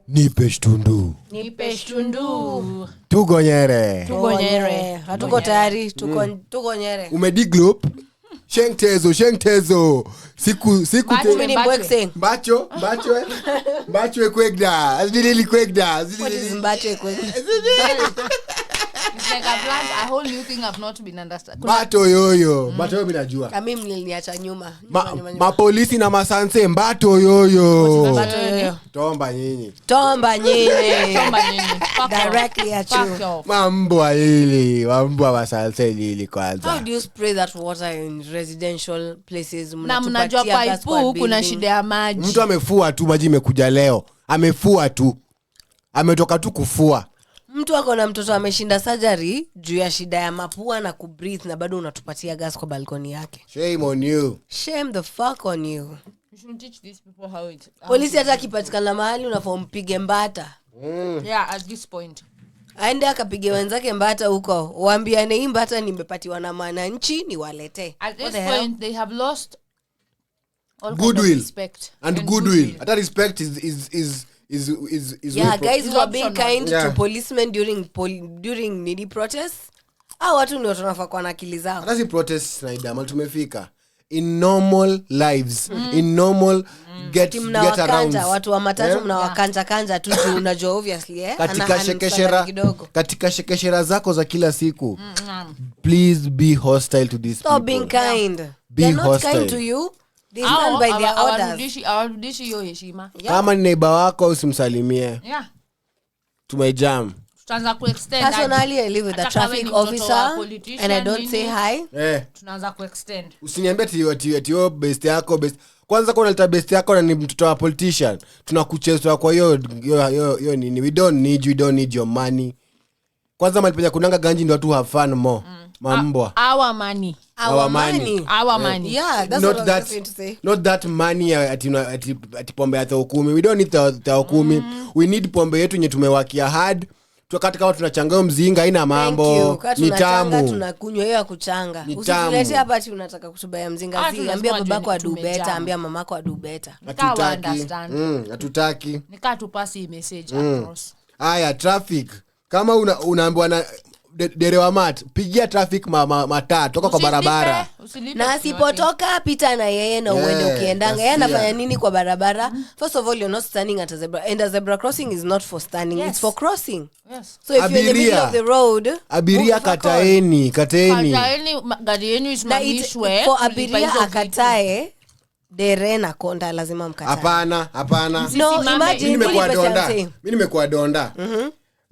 Nipe shtundu. Tugonyere. Hatuko tayari, tugonyere. Umediglop? Shengtezo. Siku Mbacho kwegda. Azidili kwegda. What is mbacho kwegda? It's like a plant, a whole new thing I've not been understand. Bato yoyo minajua. Kama mliniacha nyuma. Mapolisi na masanse mbato yoyo. Mbato yoyo. Tomba nyinyi. Directly at you. Mambo hili, masanse lili kwanza. How do you spray that water in residential places? Na mnajua paipu kuna shida ya maji. Mtu amefua tu, maji imekuja leo. Amefua tu. Ametoka tu kufua. Mtu ako na mtoto ameshinda surgery juu ya shida ya mapua na kubreathe na bado unatupatia gas kwa balkoni yake. Shame on you. Shame the fuck on you. You should teach these people how it. Polisi hata kipatikana mahali unafaa mpige mbata. Yeah, at this point. Aende akapige wenzake mbata huko. Waambiane hii mbata nimepatiwa na mwananchi niwalete. At this point they have lost all goodwill. Respect. And goodwill. That respect is yeah, guys who are being kind to policemen during needy protests. Watu ndio tunafaa kwa akili zao. Hata si protests na idama tumefika. In normal lives, in normal get around. Watu wa matatu mnawakanja tu unajua obviously katika shekeshera zako za kila siku. Please be hostile to these people. Stop being kind. They're not kind to you. They stand by their orders. Awarudishi hiyo heshima. Kama ni neighbor wako usimsalimie. Yeah. Tumejam. Tunaanza kuextend. Personally I live with a traffic officer and I don't say hi. Tunaanza kuextend. Usiniambie ati best yako best. Kwanza kwa unaleta best yako na ni mtoto wa politician. Tunakuchezwa kwa hiyo nini. We don't need your money. Kwanza malipenja kunanga ganji ndio watu have fun more. Mambwa. Our money. Yeah, that's not what that, I was going to say. Not that money ati pombe ya 10. We don't need the 10. We need pombe yetu yenye tumewakia hard. Tukati kama tunachangao mzinga haina mambo. Ni tamu. Tunakunywa hiyo ya kuchanga. Usilete hapa ati unataka kutubaya mzinga zi. Ambia babako adu better, ambia mamako adu better. Hatutaki. Nika tupasi message across. Aya, traffic. Kama unaambiwa na derewa mat, pigia traffic mataa toka kwa barabara. Na asipotoka pita na yeye na uende ukiendanga. Yeye anafanya nini kwa barabara? First of all, you're not standing at a zebra. And a zebra crossing is not for standing, it's for crossing. Yes. So if you're in the middle of the road, abiria kataeni. Gari yenu isimamishwe. For abiria akatae, dere na konda lazima mkatae. Hapana. No, imagine mimi nimekuwa donda.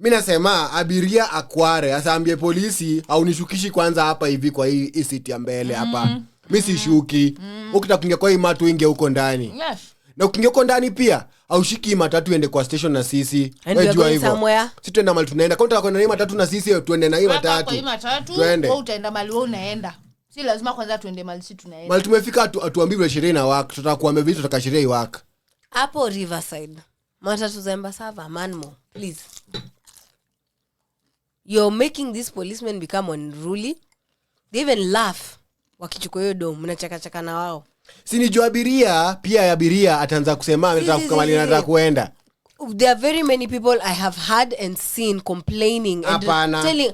Mimi nasema abiria akware, asaambie polisi au nishukishi kwanza hapa hivi kwa hii city ya mbele hapa. Mimi sishuki. Ukitaka kuingia kwa hii matatu ingia huko ndani. Yes. Na ukiingia huko ndani pia au shiki matatu ende kwa station na sisi. Unajua hivyo. Sisi tuenda mahali tunaenda. Kama unataka kwenda na hii matatu na sisi tuende na hii matatu. Kwa hii matatu wewe utaenda mahali wewe unaenda. Si lazima kwanza tuende mahali sisi tunaenda. Mahali tumefika atuambii vile sherehe na work. Tutakuambia vitu tutaka sherehe work. Hapo Riverside. Matatu za Embasava, Manmo, please. You're making these policemen become unruly. They even laugh wakichukua hiyo dom, mnachaka na wao. Si ni abiria, pia abiria ataanza kusema anataka kukamali anataka kuenda. There are very many people I have heard and seen complaining and telling,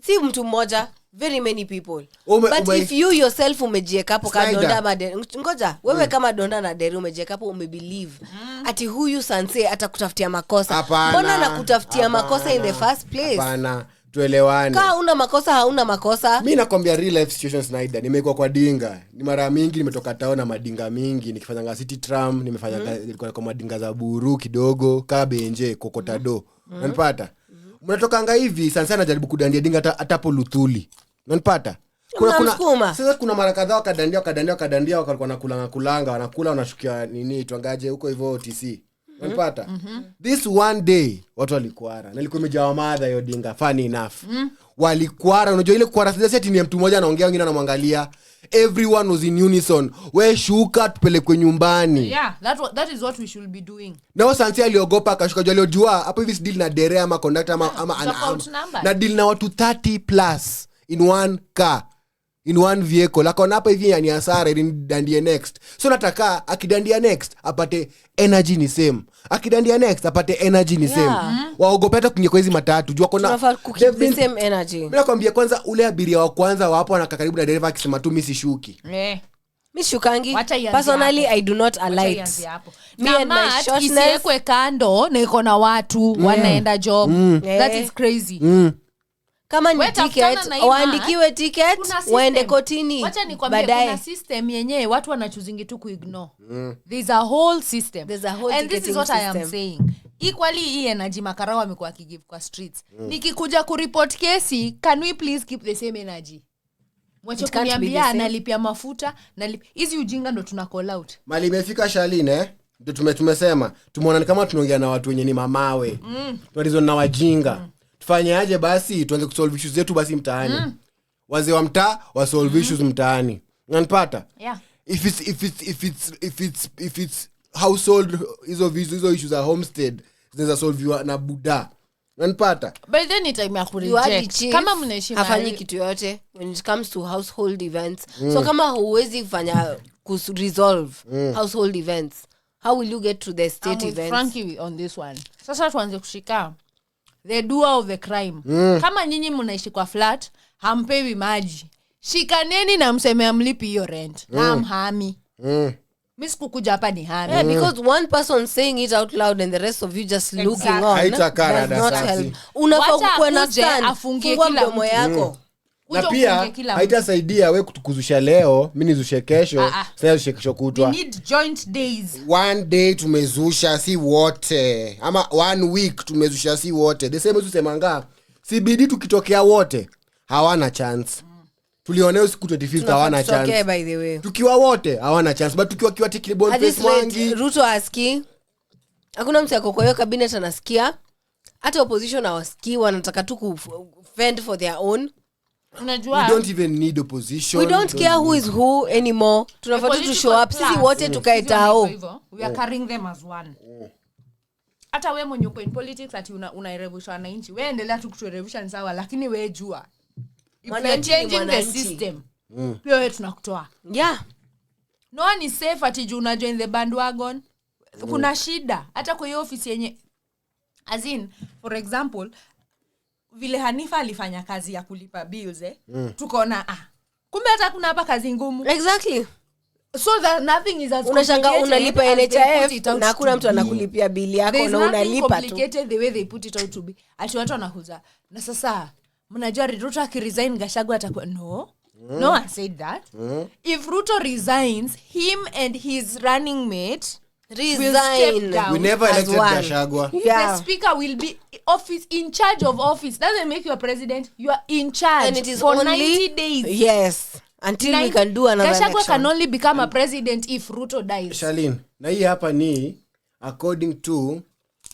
si mtu mmoja, very many people. But if you yourself umejieka hapo kama donda madere, ngoja wewe kama donda na dere umejieka hapo umebelieve ati huyu sanse atakutafutia makosa. Mbona nakutafutia makosa in the first place? Hapana, tuelewane. Kama una makosa hauna makosa. Mimi nakwambia real life situations Snyder. Nimekuwa kwa dinga. Ni mara mingi nimetoka town na madinga mingi. Nikifanya city tram, nimefanya nilikuwa kwa madinga za buru kidogo, kabenje, kokotado. Unanipata? Mnatokanga hivi sana najaribu kudandia dinga hata hapo Luthuli. Unanipata? Sasa kuna mara kadhaa wakadandia walikuwa nakulanga wanakula wanashukia nini tuangaje huko hivyo OTC. Unanipata? This one day watu walikuara. Nilikuwa nimejaa madha hiyo dinga, funny enough. Walikuara, unajua ile kuara sasa ati ni mtu mmoja anaongea wengine anamwangalia. Everyone was in unison. We shuka tupelekwe nyumbani. Yeah, that is what we should be doing. Na santi aliogopa akashuka juu aliojua hapo hivi deal na dere ama conductor ama na deal na watu 30 plus in one car. in one vehicle akona hapa hivi ni hasara ili dandie next. So nataka akidandia next apate energy ni same, akidandia next apate energy ni same. Waogope hata kuingia kwa hizi matatu jua kona the same energy. Mimi nakwambia kwanza ule abiria wa kwanza wapo anakaa karibu na dereva akisema tu mimi sishuki. Mimi shukangi personally I do not alight. Me and my shortness isiwekwe kando na iko na watu wanaenda job. That is crazy. Kama ni ticket waandikiwe ticket waende kotini. Wacha nikwambie kuna system yenyewe watu wanachuzingi tu kuignore. There's a whole system. And this is what I am saying. Equally hii energy makarao amekuwa akigive kwa streets. Nikikuja kureport kesi, can we please keep the same energy? Mwache kuniambia analipia mafuta hizi ujinga ndo tuna call out. Mali imefika Shaline ndio tumesema tumeona kama tunaongea na watu wenye ni mamawe. Tunalizo na wajinga. Tufanyaje basi tuanze kusolve issues zetu basi mtaani. Wazee wa mtaa wa solve issues mtaani. Unanipata? Yeah. If it's household hizo issues are homestead zinaweza solve na buda. Unanipata? But then it time ya kureject. Kama mnaishi hafanyi kitu yote when it comes to household events. So kama huwezi kufanya resolve household events, how will you get to the state events? Frankie on this one. Sasa tuanze kushika the doer of the crime. Kama nyinyi mnaishi kwa flat, hampewi maji. Shikaneni na mseme amlipi hiyo rent. Na mhami. Mimi sikukuja hapa ni hami. Yeah, because one person saying it out loud and the rest of you just looking on does not help. Unafaa kuwa na stand afungie kila mdomo yako. Na pia haitasaidia wewe kutukuzusha leo, mimi nizushe kesho, sasa nizushe kesho kutwa. We need joint days. One day tumezusha si wote. Ama one week tumezusha si wote. The same tusemanga, CBD tukitokea wote hawana chance. Tulionea siku 25 hawana chance. Okay, by the way. Tukiwa wote hawana chance, but tukiwa tikili bond face Mwangi. Ruto aski. Hakuna mtu ako kwa hiyo cabinet anasikia. Hata opposition hawasikii, wanataka tu ku fend for their own. Unajua we don't even need opposition. We don't care who is who anymore. Tunafaa tu show up sisi wote tukae tao. We are carrying them as one. Hata wewe mwenye uko in politics ati una revolution na nchi. Wewe endelea tu kutu revolution sawa, lakini wewe jua if we are changing the system, pia wewe tunakutoa. Yeah. No one is safe ati juu una join the bandwagon. Kuna shida hata kwa hiyo office yenye as in for example vile Hanifa alifanya kazi ya kulipa bills tukaona kumbe hata kuna hapa kazi ngumu. Exactly. So that nothing is as unashanga unalipa NHIF na hakuna mtu anakulipia bili yako na unalipa tu. Complicated the way they put it out to be. Ati watu wanakuza. Na sasa mnajua Ruto akiresign Gachagua atakuwa no one said that. If Ruto resigns, him and his running mate resign. We never elected Gachagua. Yeah. The speaker will be in charge of office. Doesn't make you a president. You are in charge and it is for only 90 days. Yes. Until we can do another Gachagua election. can only become a president if Ruto dies. Shalin, na hii hapa ni according to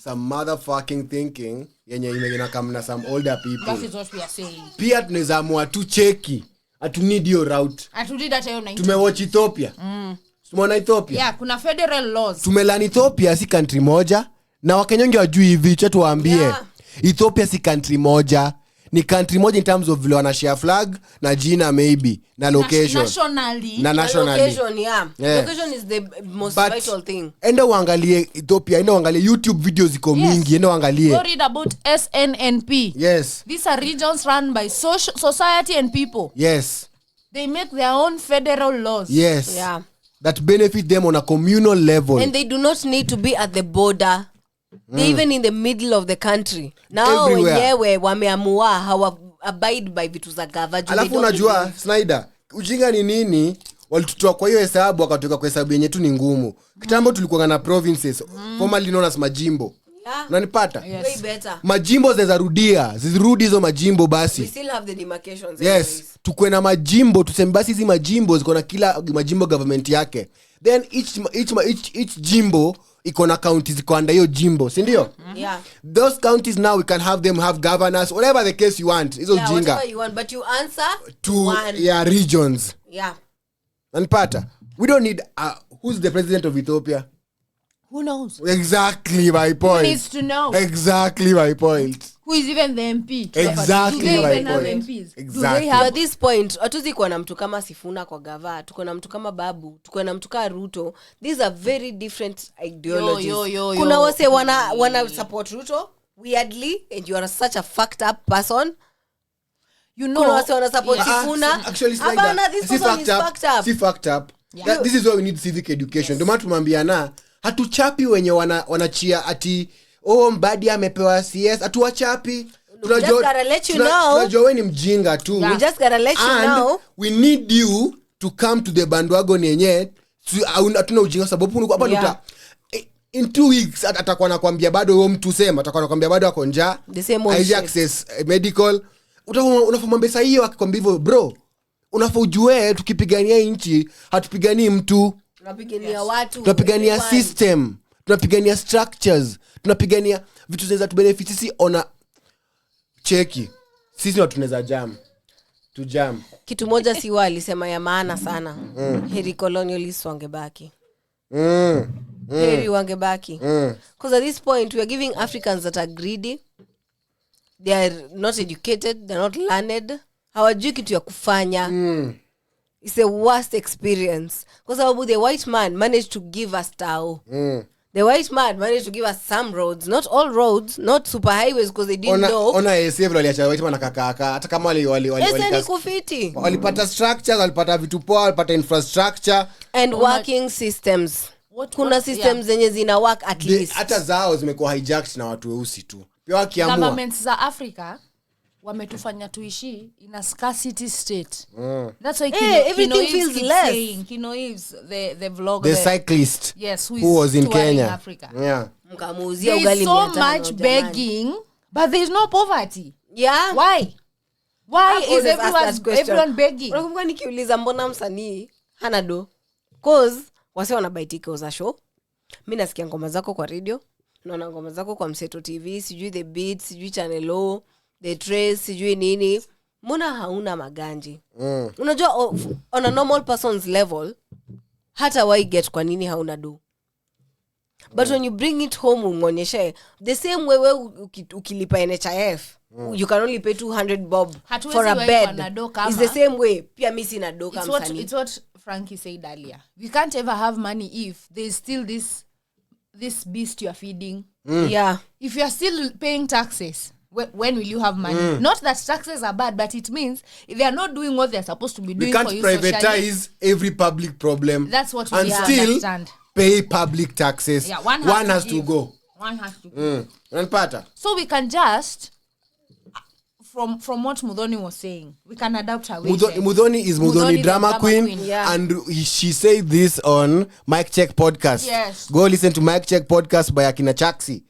some motherfucking thinking yenye imegena kama na some older people. That is what we are saying. Pia tunaweza amua tu cheki. Atu need your route. Atu did that hiyo 90. Tumewatch Ethiopia. Tumeona Ethiopia. Yeah, kuna federal laws. Tumelani Ethiopia si country moja na Wakenya wajui hivi chetu waambie. Yeah. Ethiopia si country moja. Ni country moja in terms of vile wana share flag na jina maybe na location. Nationally. Na nationally. Location, yeah. Location is the most vital thing. Enda uangalie Ethiopia, enda uangalie YouTube videos ziko mingi, enda uangalie. Go read about SNNP. Yes. These are regions run by society and people. Yes. They make their own federal laws. Yes. Yeah. That benefit them on a communal level. And they do not need to be at the border. They're even in the middle of the country. Now wenyewe wameamua hawa abide by vitu za gavaji. Alafu unajua Snyder, ujinga ni nini? Walitutoa kwa hiyo hesabu wakatoka kwa hesabu yenye tu ni ngumu. Kitambo tulikuwa na provinces, formerly known as Majimbo. Yeah. Unanipata? Yes. Way better. Majimbo zirudi hizo majimbo basi. We still have the demarcations. Yes. Anyways. Tukwe na majimbo, tuseme basi hizi majimbo ziko na kila majimbo government yake. Then each jimbo iko na counties ziko under hiyo jimbo, si ndio? Yeah. Those counties now we can have them have governors, whatever the case you want. Hizo jinga. Whatever you want, but you answer to one. Regions. Yeah. Unanipata? We don't need who's the president of Ethiopia? Who knows? Exactly my point. Who needs to know? Exactly my point. who is even the MP. Exactly. Do they even have MPs? Exactly. Do they have... At this point hatuzi kuwa na mtu kama Sifuna kwa gava, tuko na mtu kama Babu, tuko na mtu kama Ruto. These are very different ideologies. Kuna wase wana support Ruto weirdly, and you are such a fucked up person. You know, kuna wase wana support Sifuna. Actually it's like that. This person is fucked up. See fucked up. Yeah. This is why we need civic education. Ndio maana tumwambiana hatuchapi wenye wanachia ati Mbadi amepewa CS, hatuwachapi. Tunajua wewe ni mjinga tu. We just gotta let you know. We need you to come to the bandwagon yenye hatuna ujinga sababu hapa ndio in 2 weeks atakuwa anakuambia bado wewe mtu sema, atakuwa anakuambia bado ako njaa, haizi access medical. Unafumwambia sasa hiyo akikwambia hivyo bro, unafujue tukipigania nchi hatupiganii mtu, tunapigania watu, tunapigania system, tunapigania structures, tunapigania vitu zinaweza tubenefit sisi. Ona cheki sisi ndio tunaweza jam kitu moja si wali alisema ya maana sana. Heri colonialists wangebaki. Heri wangebaki. Because at this point we are giving Africans that are greedy, they are not educated, they are not learned, hawajui kitu ya kufanya. It's the worst experience. Kwa sababu the white man managed to give us tao. The white man managed to give us some roads, not all roads, not super highways, because they didn't know. Ona ASF waliacha white man akakaka, hata kama walipata structures, walipata vitu poa, walipata infrastructure and working systems. Kuna systems zenye zina work at least. Hata zao zimekuwa hijacked na watu weusi tu. Pia wakiamua governments za Africa wametufanya tuishi in a scarcity state. That's why everything feels less. Kino is the vlogger, the cyclist, yes, who was in Kenya. Africa. Yeah. There's so much begging, but there's no poverty. Yeah. Why is everyone begging? Unakumbuka nikiuliza mbona msanii hana do? Cause wase wanabaitika uza show. Mimi nasikia ngoma zako kwa radio, naona ngoma zako kwa Mseto TV, sijui The Beat, sijui Channel O, The Trace, sijui nini. Mbona hauna maganji? Unajua on a normal person's level hata why get kwa nini hauna do? But when you bring it home umuonyeshe the same way ukilipa NHIF, you can only pay 200 bob for a bed. It's the same way. Pia mimi sina do kama msanii. It's what Frankie said earlier. We can't ever have money if there's still this beast you are feeding. Yeah. If you are still paying taxes, when will you have money? Not that taxes are bad, but it means if they are not doing what they are supposed to be doing for you socially. We can't privatize every public problem. That's what we and still understand. Pay public taxes. Yeah, one has to go. One has to go. So we can just, from what Mudhoni was saying, we can adapt her way. Mudhoni is Mudhoni drama queen. Yeah. And she said this on Mic Check podcast. Yes. Go listen to Mic Check podcast by Akina Chaksi.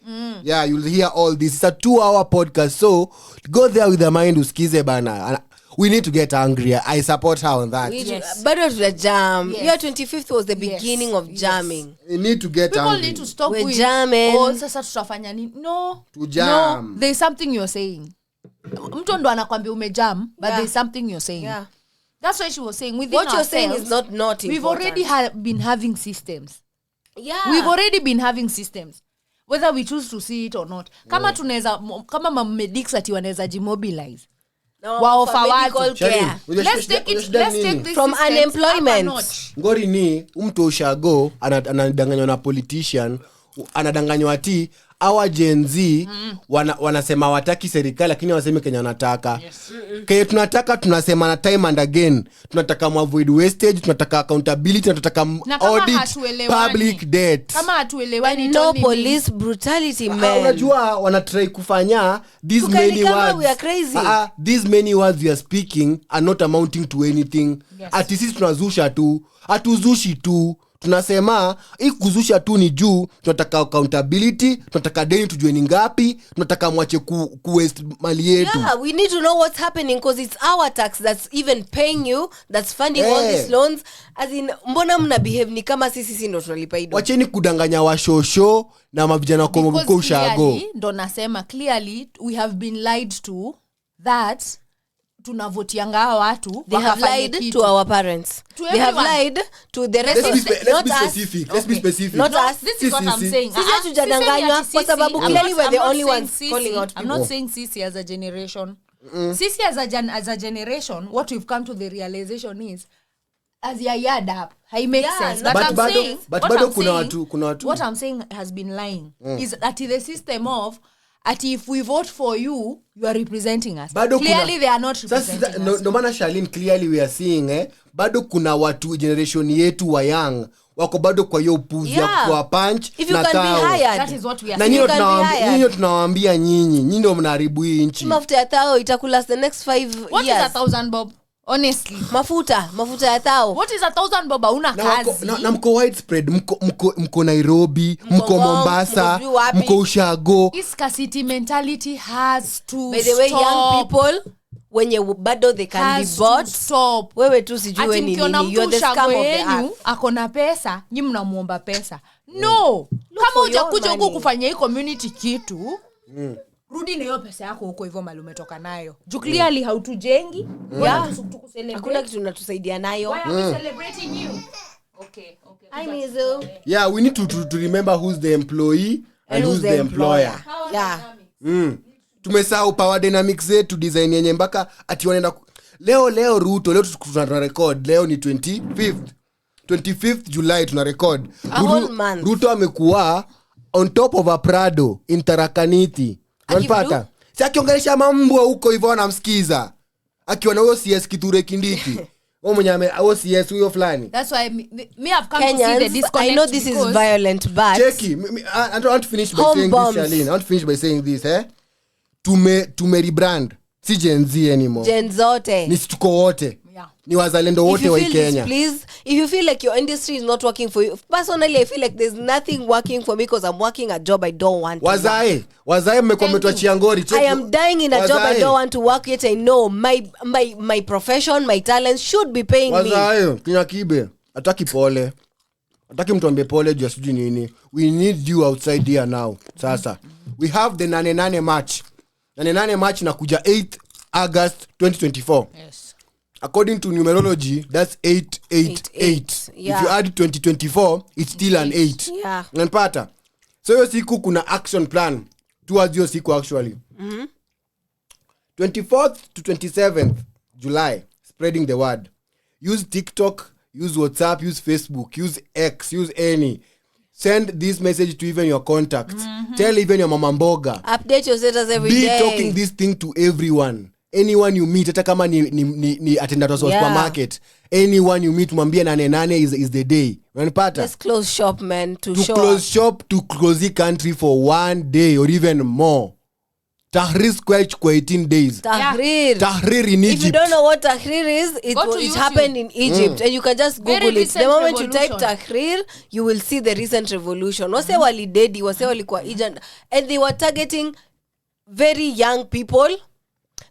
Yeah, you'll hear all this. It's a 2-hour podcast. So go there with the mind uskize bana. We need to get angrier. I support her on that. Yes. But it was a jam. Yes. Year 25th was the beginning of jamming. We need to get People angry. Need to stop with jamming. Sasa tutafanya nini? No. To jam. No. There's something you're saying. Mtu ndo anakuambia umejam, but there's something you're saying. Yeah. That's why she was saying within what you're saying is not important. We've already been having systems. Yeah. We've already been having systems. Whether we choose to see it or not. Kama tunaweza kama medics ati wanaweza jimobilize. Let's take this from unemployment. Ngori ni mtu ushago anadanganywa na politician, anadanganywa ati our Gen Z wanasema wataki serikali lakini waseme Kenya wanataka. Kenya tunataka tunasema na time and again. Tunataka avoid wastage, tunataka accountability, tunataka audit public debt. Kama hatuelewani no police brutality man. Unajua wanatry kufanya these many words. We are crazy. These many words we are speaking are not amounting to anything. Ati sisi tunazusha tu, hatuzushi tu. Tunasema hii kuzusha tu ni juu tunataka accountability, tunataka deni tujue ni ngapi, tunataka mwache ku waste mali yetu. Yeah, we need to know what's happening because it's our tax that's even paying you, that's funding all these loans. As in mbona mna behave ni kama sisi ndo tunalipa hido. Wacheni kudanganya washosho na mavijana kwa mko ushago. Ndo nasema clearly we have been lied to that tunavotianga watu they have lied to our parents they have lied to the rest of let's be specific not us this is what I'm saying sisi hatujadanganywa kwa sababu clearly we're the only ones calling out I'm not saying sisi as a generation sisi as a generation what we've come to the realization is as you add up I make sense but kuna watu what I'm saying has been lying is that the system of at if we vote for you are representing us clearly they are not representing us no maana Charlene clearly we are seeing bado kuna watu generation yetu wa young wako bado kwa hiyo upuzi ya kwa punch na tao that is what we are saying na nyinyi tunawaambia nyinyi ndio mnaharibu hii nchi mafuta ya tao itakula the next 5 years what is 1,000 bob honestly mafuta ya tao what is 1,000 bob una kazi na mko widespread mko Nairobi mko Mombasa mko Ushago this scarcity mentality has to by the way young people wenye bado they can be bought stop wewe tu sijue nini you're the scum of the earth akona pesa nyinyi mnamuomba pesa no kama hujakuja huko kufanya hii community kitu rudi na hiyo pesa yako huko hivyo mali umetoka nayo clearly hautujengi hakuna kitu tunatusaidia nayo why are we celebrating you okay I mizo yeah we need to remember who's the employee and who's the employer yeah tumesahau power dynamics zetu design yenye mpaka ati wanaenda leo Ruto leo tuna record leo ni 25th July tuna record Ruto amekuwa on top of a Prado in Tarakaniti unapata si akiongelesha mambo huko hivyo anamsikiza akiwa na CS Kithure Kindiki wao mwenye au CS huyo fulani that's why me have come Kenyans, to see the disconnect I know this is violent but Cheki I want to finish by saying this Charlene I want to finish by saying this tume rebrand si Gen Z anymore Gen zote ni tuko wote ni wazalendo wote wa Kenya please if you feel like your industry is not working for you personally I feel like there's nothing working for me because I'm working a job I don't want to wazae mmekuwa mmetuachia ngori I am dying in a job I don't want to work yet I know my profession my talents should be paying me wazae kinya kibe ataki pole ataki mtu ambe pole juu sijui nini we need you outside here now sasa we have the 88 match na kuja 8 August 2024 yes according to numerology that's 888 yeah. if you add 2024 it's still an 8 yeah unapata so hiyo siku kuna action plan towards hiyo siku actually 24th to 27th July spreading the word use TikTok use WhatsApp use Facebook use X use any send this message to even your contacts tell even your mama mboga update your status every day be talking this thing to everyone you meet hata kama ni attendant wa supermarket anyone you meet mwambie 88 is the day unanipata let's close shop man to close shop to close the country for one day or even more Tahrir Square kwa 18 days Tahrir in Egypt if you don't know what Tahrir is it happened in Egypt and you can just google it the moment you type Tahrir you will see the recent revolution wase walidedi wase walikuwa Egypt and they were targeting very young people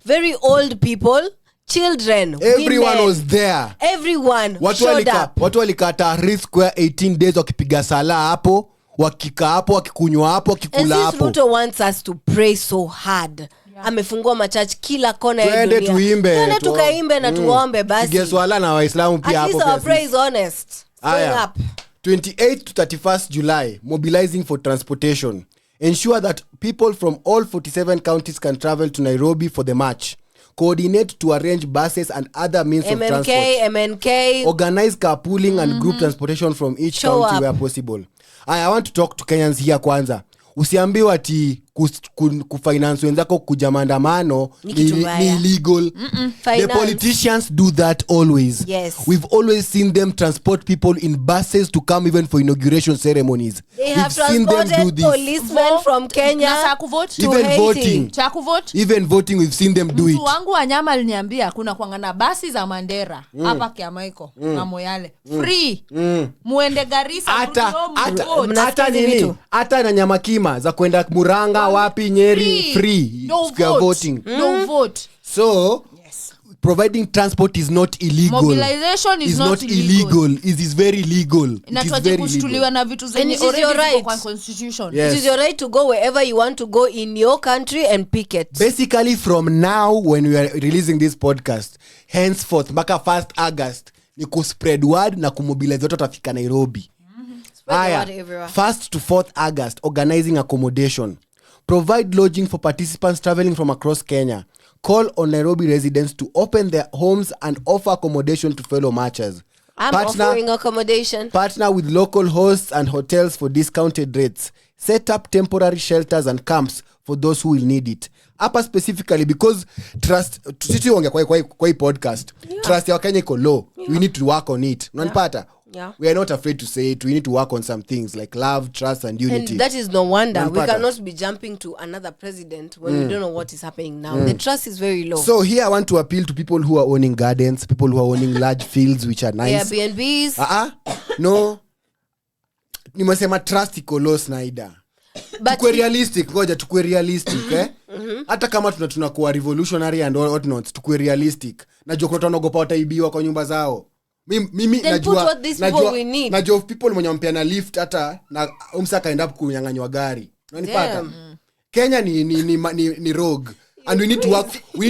very old people children everyone women, was there everyone showed up watu walika Tahrir Square 18 days wakipiga sala hapo wakika hapo wakikunywa hapo wakikula hapo and Ruto wants us to pray so hard amefungua machurch kila kona ya dunia tuimbe tukaimbe na tuombe basi pige swala na waislamu pia hapo our prayer is honest going up 28 to 31st July mobilizing for transportation ensure that people from all 47 counties can travel to Nairobi for the march coordinate to arrange buses and other means of transport MNK organize carpooling and group transportation from each county where possible I want to talk to Kenyans here kwanza usiambiwe ati kufinance wenzako kuja maandamano ni illegal the politicians do that always yes. We've always seen them transport people in buses to come even for inauguration ceremonies they have transported policemen from Kenya even voting we've seen them do it mtu wangu wanyama aliniambia kuna kuangana basi za Mandera hapa Kiamaiko na Moyale free muende Garissa hata na Nyamakima za kwenda Muranga wapi Nyeri free no vote. voting no vote so yes. providing transport is not illegal. Mobilization is not illegal. It is very legal. Inatuaje kushtuliwa na vitu zenye already ziko kwa constitution. Yes. It is your right to go wherever you want to go in your country and picket. Basically from now when we are releasing this podcast, henceforth mpaka 1st August ni kuspread word na kumobilize watu watafika Nairobi. Aya, 1st to 4th August, organizing accommodation. Provide lodging for participants traveling from across Kenya. Call on Nairobi residents to open their homes and offer accommodation to fellow marchers. Offering accommodation. Partner with local hosts and hotels for discounted rates. Set up temporary shelters and camps for those who will need it. Hapa specifically because trust sisi ongea kwa hii podcast. Yeah. Trust ya Kenya iko low. Yeah. We need to work on it. Unanipata? Yeah. We are not afraid to say it. We need to work on some things like love, trust and unity. And that is no wonder. We cannot be jumping to another president when we don't know what is happening now. The trust is very low. So here I want to appeal to people who are owning gardens, people who are owning large fields which are nice. Airbnbs. No. Nimesema trust iko low, Snyder. Tukwe realistic, ngoja tukwe realistic, Hata kama tunakuwa revolutionary and what not, tukwe realistic. Najua kuna wanaogopa wataibiwa kwa nyumba zao. Mimi najua people mwenye wampeana lift hata na umsaka end up kunyang'anywa gari. Unanipata? Kenya ni rogue. And we need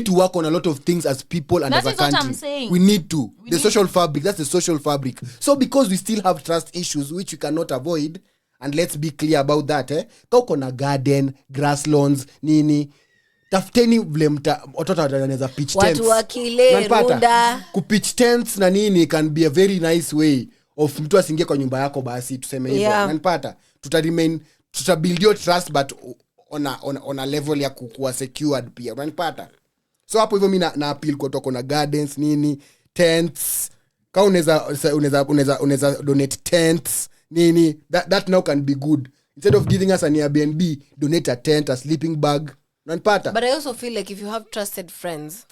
to work on a lot of things as people and as a country. What I'm saying. We need to. Social fabric, that's the social fabric. So because we still have trust issues which we cannot avoid, and let's be clear about that, Kauko na garden, grass lawns, nini, tafuteni vile watoto wanaweza pitch tents. Watu wakile runda. Kupitch tents na nini can be a very nice way of mtu asingie kwa nyumba yako basi tuseme hivyo. Unanipata? Tutabuild your trust but on a level ya kuwa secured pia. Unanipata? So hapo hivyo mimi na appeal kwa watu na gardens nini, tents. Kama unaweza donate tents nini, that now can be good. Instead of giving us an Airbnb, donate a tent, a sleeping bag. Unanipata? But I also feel like if you have trusted friends,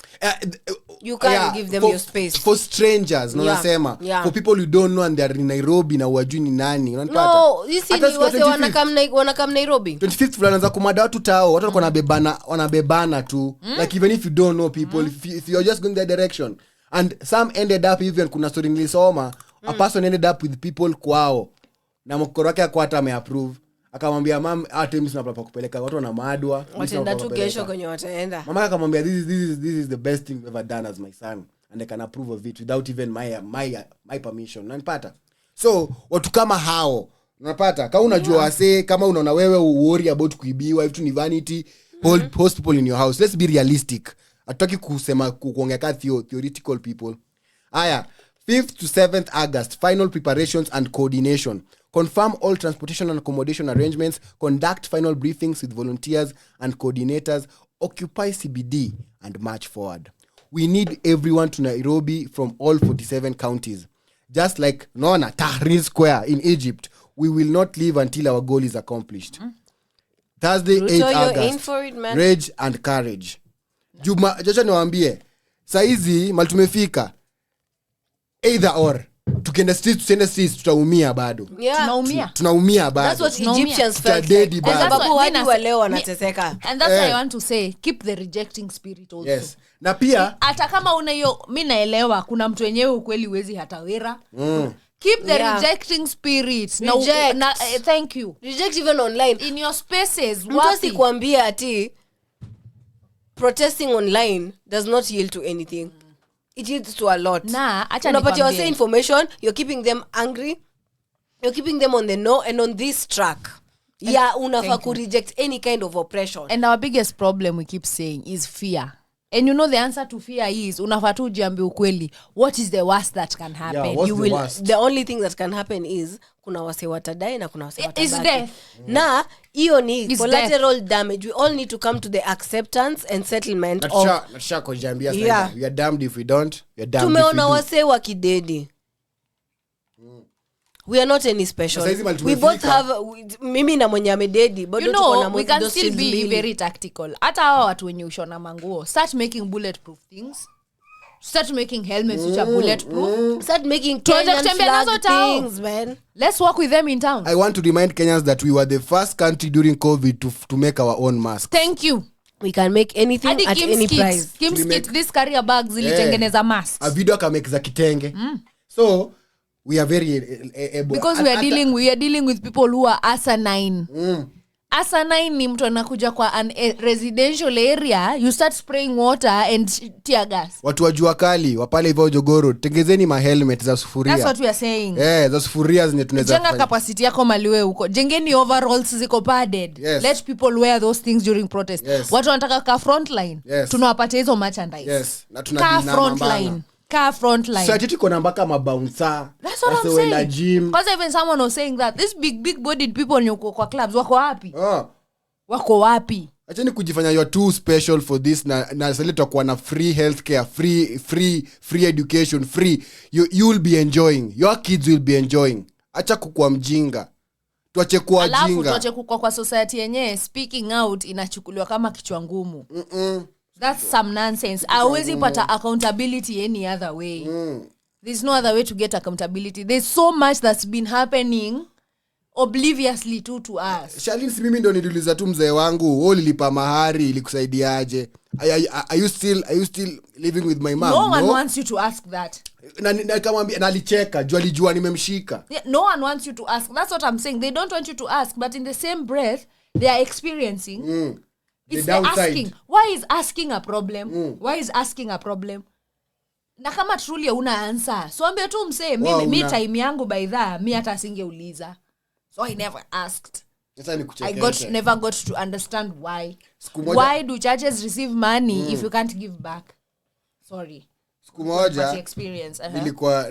you can't give them your space. For strangers, unasema. For people you don't know and they are in Nairobi na wajui ni nani. Unanipata? No, hisi ni wase wanakam Nairobi. 25th fulani kumada watu tao, watu wanabebana tu. Like even if you don't know people, if you're just going that direction. And some ended up even kuna story nilisoma, a person ended up with people kwao. Na mkoro wake akwata ameapprove. Akamwambia mam hata mimi sina plapa kupeleka watu na maadwa wataenda tu kesho kwenye wataenda. Mama akamwambia this is the best thing we've ever done as my son and I can approve of it without even my permission. Unanipata? So watu kama hao unapata kama unajua wase kama unaona wewe worry about kuibiwa if tu ni vanity, host people in your house. Let's be realistic. Hatutaki kusema kuongea ka theoretical people. Aya 5th to 7th August, final preparations and coordination. Confirm all transportation and accommodation arrangements. Conduct final briefings with volunteers and coordinators. Occupy CBD and march forward. We need everyone to Nairobi from all 47 counties. Just like Tahrir Square in Egypt, we will not leave until our goal is accomplished. Thursday, 8th August. In for it, man. Rage and courage. Jocha niwaambie, saizi mali tumefika. Either or. Tukienda streets tutaumia bado. Tunaumia bado. That's what Egyptians felt like. Sababu watu wa leo wanateseka. And that's why I want to say keep the rejecting spirit also. Yes. Na pia hata kama una hiyo mimi naelewa kuna mtu wenyewe ukweli uwezi hata wera. Keep the rejecting spirit. Na thank you. Reject even online in your spaces. Mtu sikwambia ati protesting online does not yield to anything. It yields to a lot. But you're saying information, you're keeping them angry, you're keeping them on the no and on this track. Unafa ku reject any kind of oppression. And our biggest problem we keep saying is fear. And you know the answer to fear is unafa tu jiambie ukweli. What is the worst that can happen? The only thing that can happen is kuna wase watadai na kuna wase watabaki. Is death. Na hiyo ni collateral damage. We all need to come to the acceptance and settlement of we are damned if we don't. We are damned tumeona wase wakidedi. We are not any special. We both have mimi na mwenye amededi but you know we can still be very tactical. Hata hawa watu wenye ushona manguo start making bulletproof things. Start making helmets which are bulletproof. Start making things, man. Let's work with them in town. I want to remind Kenyans that we were the first country during COVID to make our own masks. Thank you. we can make anything Adi at any price. Kim's kit, this carrier bags zilitengeneza masks. A video kamake za kitenge. So we are very able. Because we are dealing with people who are asinine. Asinine ni mtu anakuja kwa an residential area, you start spraying water and tear gas. Watu wa jua kali wapale hivyo Jogoro, tengezeni ma helmet za sufuria. That's what we are saying. Za sufuria zenye tunaweza jenga capacity yako maliwe huko. Jengeni overalls ziko padded. Yes. Let people wear those things during protest. Yes. Watu wanataka ka front line. Yes. Tunawapatia hizo merchandise. Yes. Na tunadina ka front line. So ati tuko na mpaka mabouncer. That's what I'm saying. Na gym. Because even someone was saying that these big bodied people nyuko kwa clubs wako wapi? Wako wapi? Acheni kujifanya you are too special for this na seleta kwa na free healthcare, free education, free. You will be enjoying. Your kids will be enjoying. Acha kukua mjinga. Tuache kuwa jinga. Alafu tuache kukua kwa society yenyewe speaking out inachukuliwa kama kichwa ngumu. That's some nonsense. Hawezi pata accountability any other way. There's no other way to get accountability. There's so much that's been happening obliviously to us. Shalin, si mimi ndo niliuliza tu mzee wangu, wewe ulilipa mahari ilikusaidiaje? Are you still living with my mom? No one wants you to ask that. Na kamwambia nalicheka, alijua nimemshika. Yeah, no one wants you to ask. That's what I'm saying. They don't want you to ask, but in the same breath they are experiencing it's the asking. Why is asking a problem? Why is asking a problem? Na kama truly una answer, so ambia tu msee mimi time yangu by that mi hata singeuliza. So I never asked. Never got to understand why. Why do churches receive money if you can't give back? Sorry. Siku moja experience.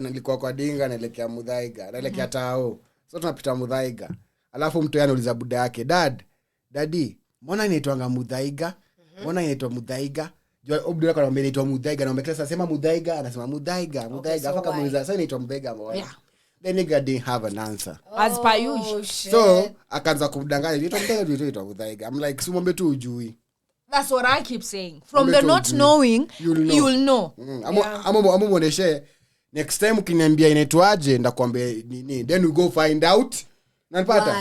Nilikuwa kwa Dinga naelekea Muthaiga, naelekea Tao. So tunapita Muthaiga. Alafu mtu anauliza buda yake, Daddy, mbona inaitwa Muthaiga? Mbona inaitwa Muthaiga? Jua obdu yako anamwambia inaitwa Muthaiga, na umekesa sema Muthaiga, anasema Muthaiga. Afaka muuliza sasa inaitwa Muthaiga mbona? Yeah. The nigga didn't have an answer. As per usual. So akaanza kumdanganya inaitwa Muthaiga. I'm like, simwambie tu ujui. That's what I keep saying. From the not knowing, you'll know. Amo muoneshe next time ukiniambia inaitwaje ndakwambia nini, then we go find out. Nanipata?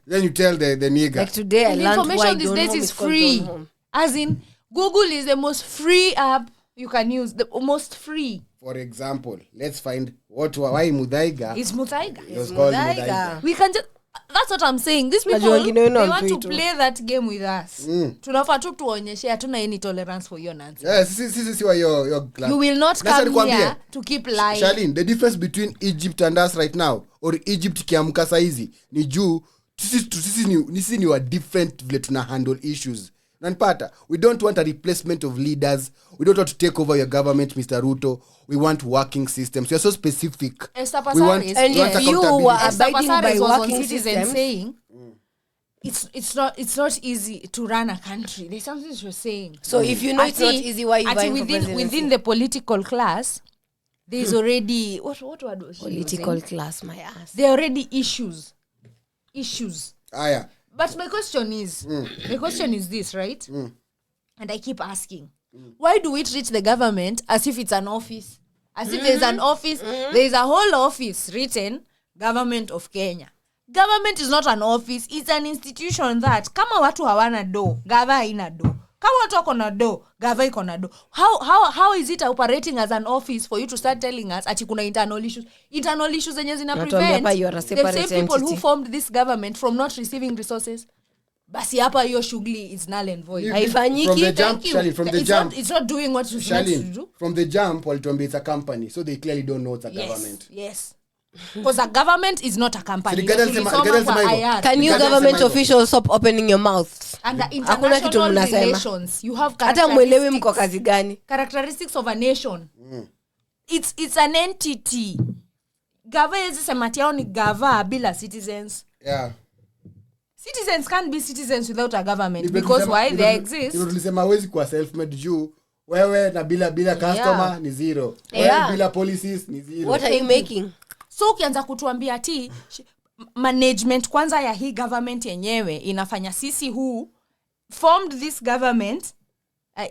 Then you tell the nigga. Like today I learned information these days is free. As in Google is the most free app you can use, the most free. For example, let's find why Muthaiga. It's Muthaiga. It's called Muthaiga. We can just, that's what I'm saying. These people, they want to play that game with us. Tunafaa tu tuonyeshe hatuna any tolerance for your nonsense. Yes, sisi wa your glass. You will not come here to keep lying. Charlene, the difference between Egypt and us right now, or Egypt kiamka saizi, ni juu sisi ni wa different vile tuna handle issues. Nanpata, we don't want a replacement of leaders. We don't want to take over your government, Mr. Ruto. We want working systems. You're so specific. We want, and if you were abiding by working systems, saying it's not easy to run a country. There's something you're saying. So if you know it's not easy, why you vying for presidency? Within the political class, there's already what word was political class, my ass. There are already issues. Yeah. But my question is this, right? And I keep asking, why do we treat the government as if it's an office? As if there's an office, there's a whole office written, Government of Kenya. Government is not an office, it's an institution that, kama watu hawana do, gava haina do. Kama watu wako na do, gava iko na do. How is it operating as an office for you to start telling us ati kuna internal issues? Internal issues zenye zina prevent the same people who formed this government from not receiving resources. Basi hapa hiyo shughuli is null and void. Haifanyiki. It's not doing what it's meant to do. From the jump, walituambia it's a company, so they clearly don't know it's a government. Yes. Because a government is not a company. Can you government officials stop opening your mouths? And the international relations, you have characteristics of a nation. It's an entity. Gava is sematia ni gava bila citizens. Yeah. Citizens can't be citizens without a government because why they exist. Tulisema hawezi kuwa self-made juu wewe na bila customer ni zero. Wewe bila policies ni zero. What are you making? So ukianza kutuambia ati management kwanza ya hii government yenyewe inafanya sisi who formed this government,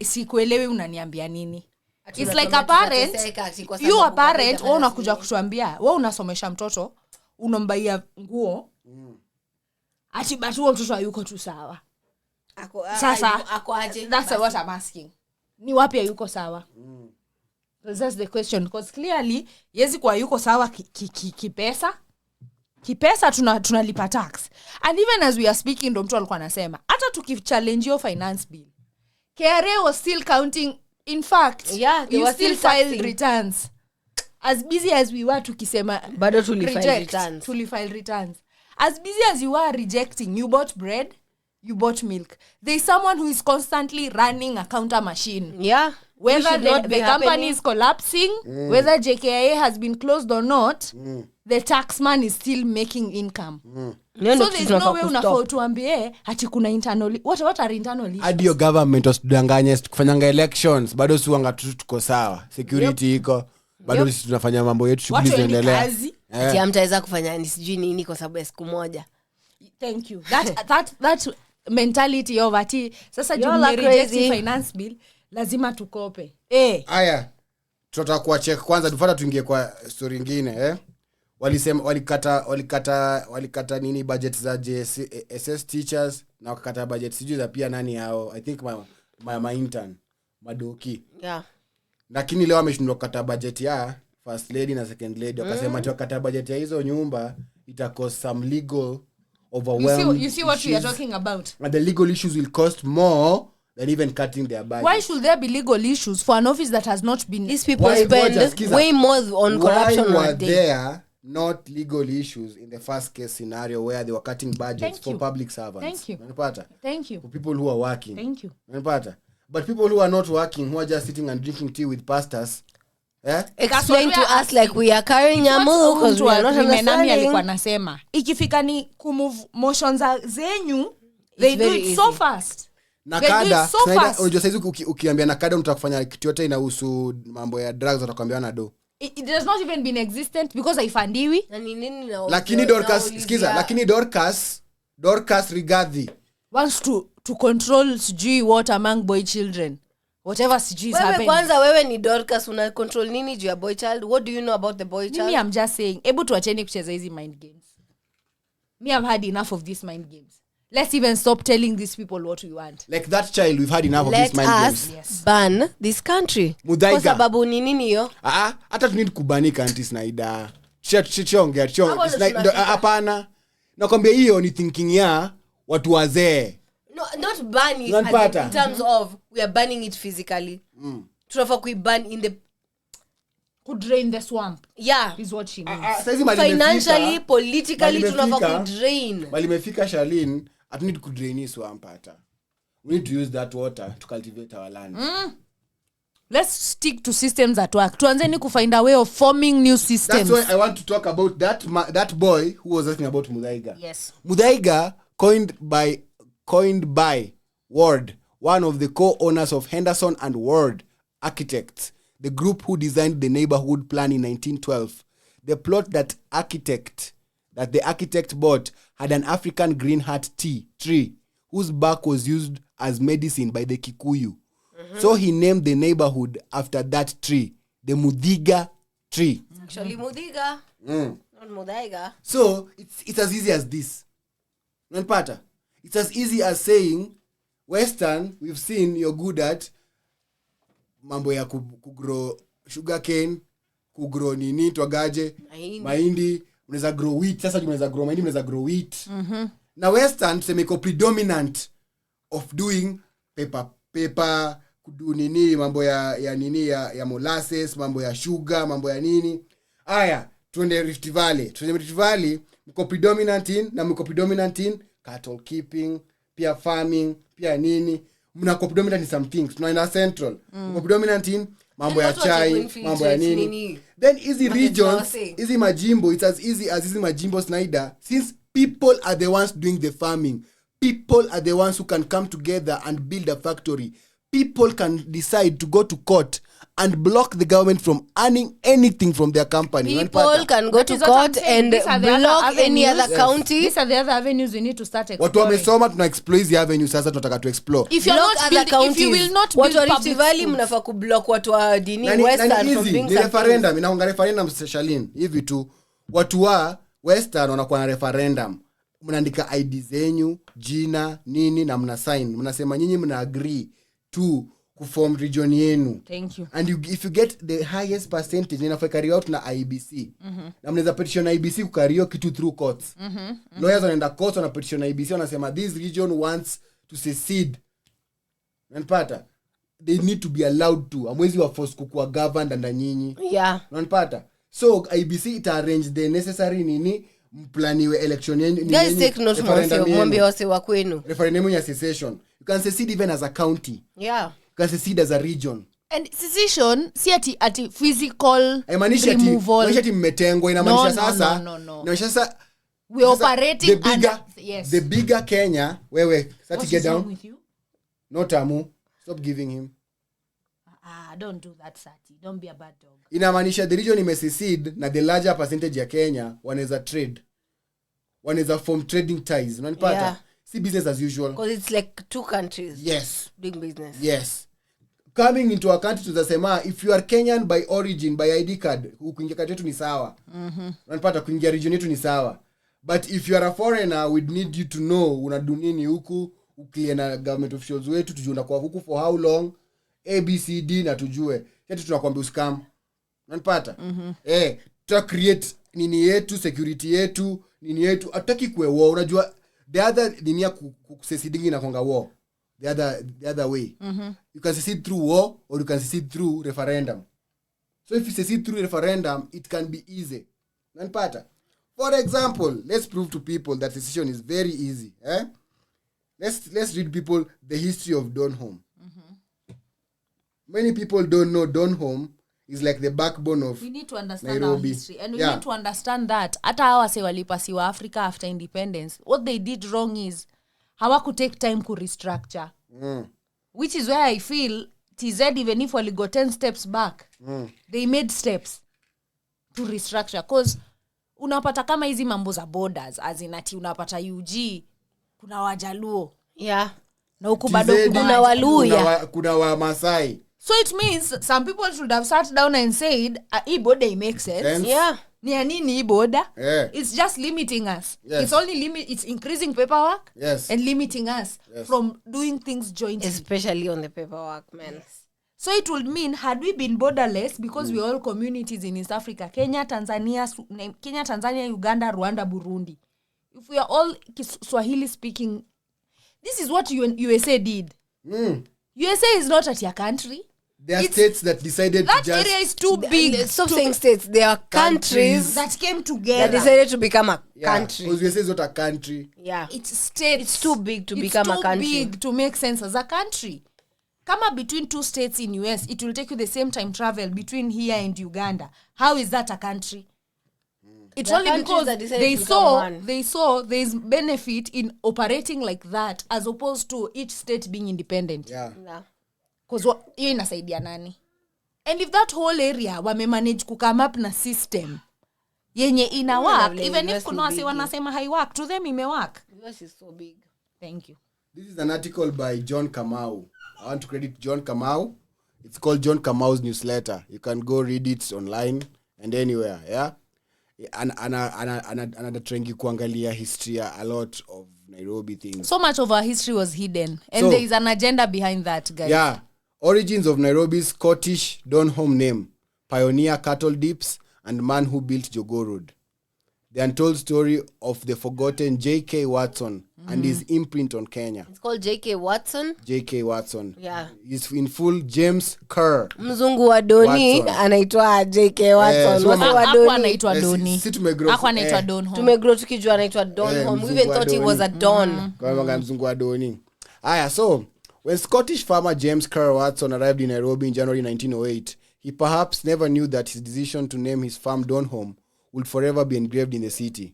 sikuelewi unaniambia nini. It's like a parent, you a parent, wewe unakuja kutuambia, wewe unasomesha mtoto, unombaia nguo, ati batu mtoto hayuko tu sawa. Sasa that's what I'm asking. Ni wapi yuko sawa? That's the question, because clearly yezi kwa yuko sawa kipesa tunalipa tax. And even as we are speaking ndo mtu alikuwa anasema hata tukichallenge your finance bill, KRA was still counting. In fact, you still filed returns. As busy as we were tukisema bado tulifile returns. As busy as you were rejecting, you bought bread, you bought milk. There is someone who is constantly running a counter machine. Whether the company is collapsing, whether JKIA has been closed or not, the taxman is still making income. So there's no way unafaa tuambie hati kuna internal what are internal issues. Hadi your government usdanganye kufanyanga elections bado suanga tuko sawa. Security iko bado sisi tunafanya mambo yetu, shughuli zinaendelea. Ati hamtaweza kufanya ni sijui nini kwa sababu ya siku moja. Thank you. That mentality of ati sasa jumla reject finance bill lazima tukope. Aya. Tutataka kuwa check kwanza tufuata tuingie kwa story nyingine Walisema walikata nini budget za JSS teachers na wakakata budget sijui za pia nani hao, I think my intern madoki. Lakini leo ameshindwa kukata budget ya first lady na second lady. Wakasema wakata budget ya hizo nyumba ita cost some legal overwhelm. You see what we are talking about. And the legal issues will cost more than even cutting their budget. Why should there be legal issues for an office that has not been... These people spend way more on corruption. Why were there not legal issues in the first case scenario where they were cutting budgets for public servants? Thank you. Thank you. For people who are working. Thank you. But people who are not working, who are just sitting and drinking tea with pastors, explain to us like we are carrying nyamu because we are not understanding. Alikuwa nasema ikifika ni kumove motions zenyu, they do it so fast. Nakada, unajua saizi ukiambia nakada unataka kufanya kitu yote inahusu mambo ya drugs utakwambia na do. It does not even been existent because haifandiwi. Lakini Dorcas Rigathi wants to control sijui what among boy children. Whatever sijui is happening. Kwanza wewe ni Dorcas una control nini juu ya boy child? What do you know about the boy child? I'm just saying, ebu tuacheni kucheza hizi mind games. I've had enough of these mind games. Let's even stop telling these people what we want. Like that child, we've had enough of these mind games. Let us ban this country. Mudaiga. Kwa sababu ni nini hiyo? Hata tunid kubanika anti Snyder. Chonge. Hapana. Nakwambia hiyo ni thinking ya watu wazee. No, not ban it in terms of we are banning it physically. Tunafaa kuiban in the could drain the swamp. Is what she means. Financially, politically tunafaa kudrain. Bali imefika Charlene, I need to drain this swamp hata. We need to use that water to cultivate our land. Let's stick to systems at work. Tuanzeni ku find a way of forming new systems. That's why I want to talk about that boy who was asking about Mudaiga. Yes. Mudaiga coined by Ward, one of the co-owners of Henderson and Ward Architects, the group who designed the neighborhood plan in 1912. The plot that the architect bought had an African green heart tree whose bark was used as medicine by the Kikuyu. So he named the neighborhood after that tree, the Mudhiga tree. Actually Mudhiga, not Mudaiga. So it's as easy as this. Unapata? It's as easy as saying, Western, we've seen you're good at mambo ya kugrow sugarcane, kugrow nini twagaje, mahindi, unaweza grow wheat. Sasa unaweza grow mahindi, unaweza grow wheat. Na Western tuseme iko predominant of doing paper kudu nini, mambo ya nini ya molasses, mambo ya sugar, mambo ya nini. Aya, tuende Rift Valley, mko predominant in cattle keeping, pia farming, pia nini. Mnako predominant in some things. Tunaenda Central. Mko predominant in mambo ya chai, mambo ya nini. Then easy regions, easy Majimbo, it's as easy as easy Majimbo Snyder. Since people are the ones doing the farming, people are the ones who can come together and build a factory. People can decide to go to court and block the government from earning anything from their company. People can go to court and block any other county. These are the other avenues we need to start exploring. Watu wamesoma tuna explore hizi avenues sasa tunataka to explore. If you will not build public Valley mnafaa kublock watu wa dini Western from being referendum. Inaonga referendum Charlene. Hivi tu watu wa Western wanakuwa na referendum mnaandika ID zenyu, jina, nini na mna sign. Mnasema nyinyi mna agree to kuform region yenu. Thank you. And if you get the highest percentage inafaa carry out na IBC. Na mnaweza petition IBC ku carry out kitu through courts. Lawyers wanaenda courts wana petition IBC wanasema this region wants to secede. Unanipata? They need to be allowed to. Amwezi wa force kukua governed under nyinyi. Yeah. Unanipata? So IBC it arrange the necessary nini mplaniwe election yenu. Guys take note mwambie wase wa kwenu. Referendum ya secession. You can secede even as a county. Yeah. You can secede as a region. And secession si ati physical removal. Maanisha ati mmetengwa inamaanisha sasa. No. Sasa we operating under the bigger Kenya. Wewe sati get down. With you? No tamu. Stop giving him. Don't do that, Sati. Don't be a bad dog. Inamaanisha the region imesecede na the larger percentage ya Kenya wanaweza trade. Wanaweza form trading ties. Unanipata? Yeah. See business as usual. Because it's like two countries. Yes. Doing business. Yes. Coming into a country tunasema if you are Kenyan by origin by ID card kuingia kati yetu ni sawa. Unanipata kuingia region yetu ni sawa. But if you are a foreigner we need you to know unadu nini huku uklie na government officials wetu tujue unakuwa huku for how long ABCD na tujue. Yetu tunakwambia uskam. Unanipata? Tuta create nini yetu security yetu nini yetu hataki kuwe war. Unajua the other nini ya kusesidingi na konga war. The other way. You can secede through war or you can secede through referendum. So if you secede through referendum, it can be easy. Nanpata. For example, let's prove to people that secession is very easy. Let's read people the history of Donholm. Many people don't know Donholm is like the backbone of we need to understand Nairobi. Our history. And we need to understand that hata hawa se walipasiwa Africa after independence, what they did wrong is hawaku take time ku restructure. Which is where I feel TZ, even if we go 10 steps back, they made steps to restructure. Because unapata kama hizi mambo za borders, as in ati unapata UG, kuna Wajaluo. Yeah. Na huku bado kuna Waluya. Kuna wa Masai. So it means some people should have sat down and said, hii border makes sense. Yeah. Ni nini hii border? Yeah. It's just limiting us. Yes. It's only it's increasing paperwork. Yes. And limiting us from doing things jointly. Especially on the paperwork, man. Yes. So it would mean had we been borderless, because we're all communities in East Africa, Kenya, Tanzania, Uganda, Rwanda, Burundi. If we are all Swahili speaking, this is what USA did. USA is not at your country. There are states that decided that to just... area is too big. Stop saying states. There are countries that came together. That decided to become a country. Because USA is not a country. Yeah. It's states. It's too big to become a country. It's too big to make sense as a country. Kama between two states in US, it will take you the same time travel between here and Uganda. How is that a country? It's only because they saw there's benefit in operating like that as opposed to each state being independent. Yeah. Because hiyo inasaidia nani? And if that whole area wamemanage kukam up na system yenye ina work, even if kuna wase wanasema hai work, to them ime work. US is so big. Thank you. This is an article by John Kamau. I want to credit John Kamau. It's called John Kamau's newsletter. You can go read it online and anywhere, yeah? Anatrengi kuangalia history a lot of Nairobi things. So much of our history was hidden. And there is an agenda behind that, guys. Yeah. Origins of Nairobi's Scottish Donholm name. Pioneer cattle dips and man who built Jogoo Road. The untold story of the forgotten J.K. Watson and his imprint on Kenya. It's called J.K. Watson? J.K. Watson. Yeah. He's in full James Kerr. Mzungu wa Doni anaitwa J.K. Watson. Hapo anaitwa Doni. Hapo anaitwa Donholm. Tumegrow tukijua anaitwa Donholm. We even thought he was a Don. Kwa mzungu wa Doni. Aya, so when Scottish farmer James Kerr Watson arrived in Nairobi in January 1908, he perhaps never knew that his decision to name his farm Donholm would forever be engraved in the city.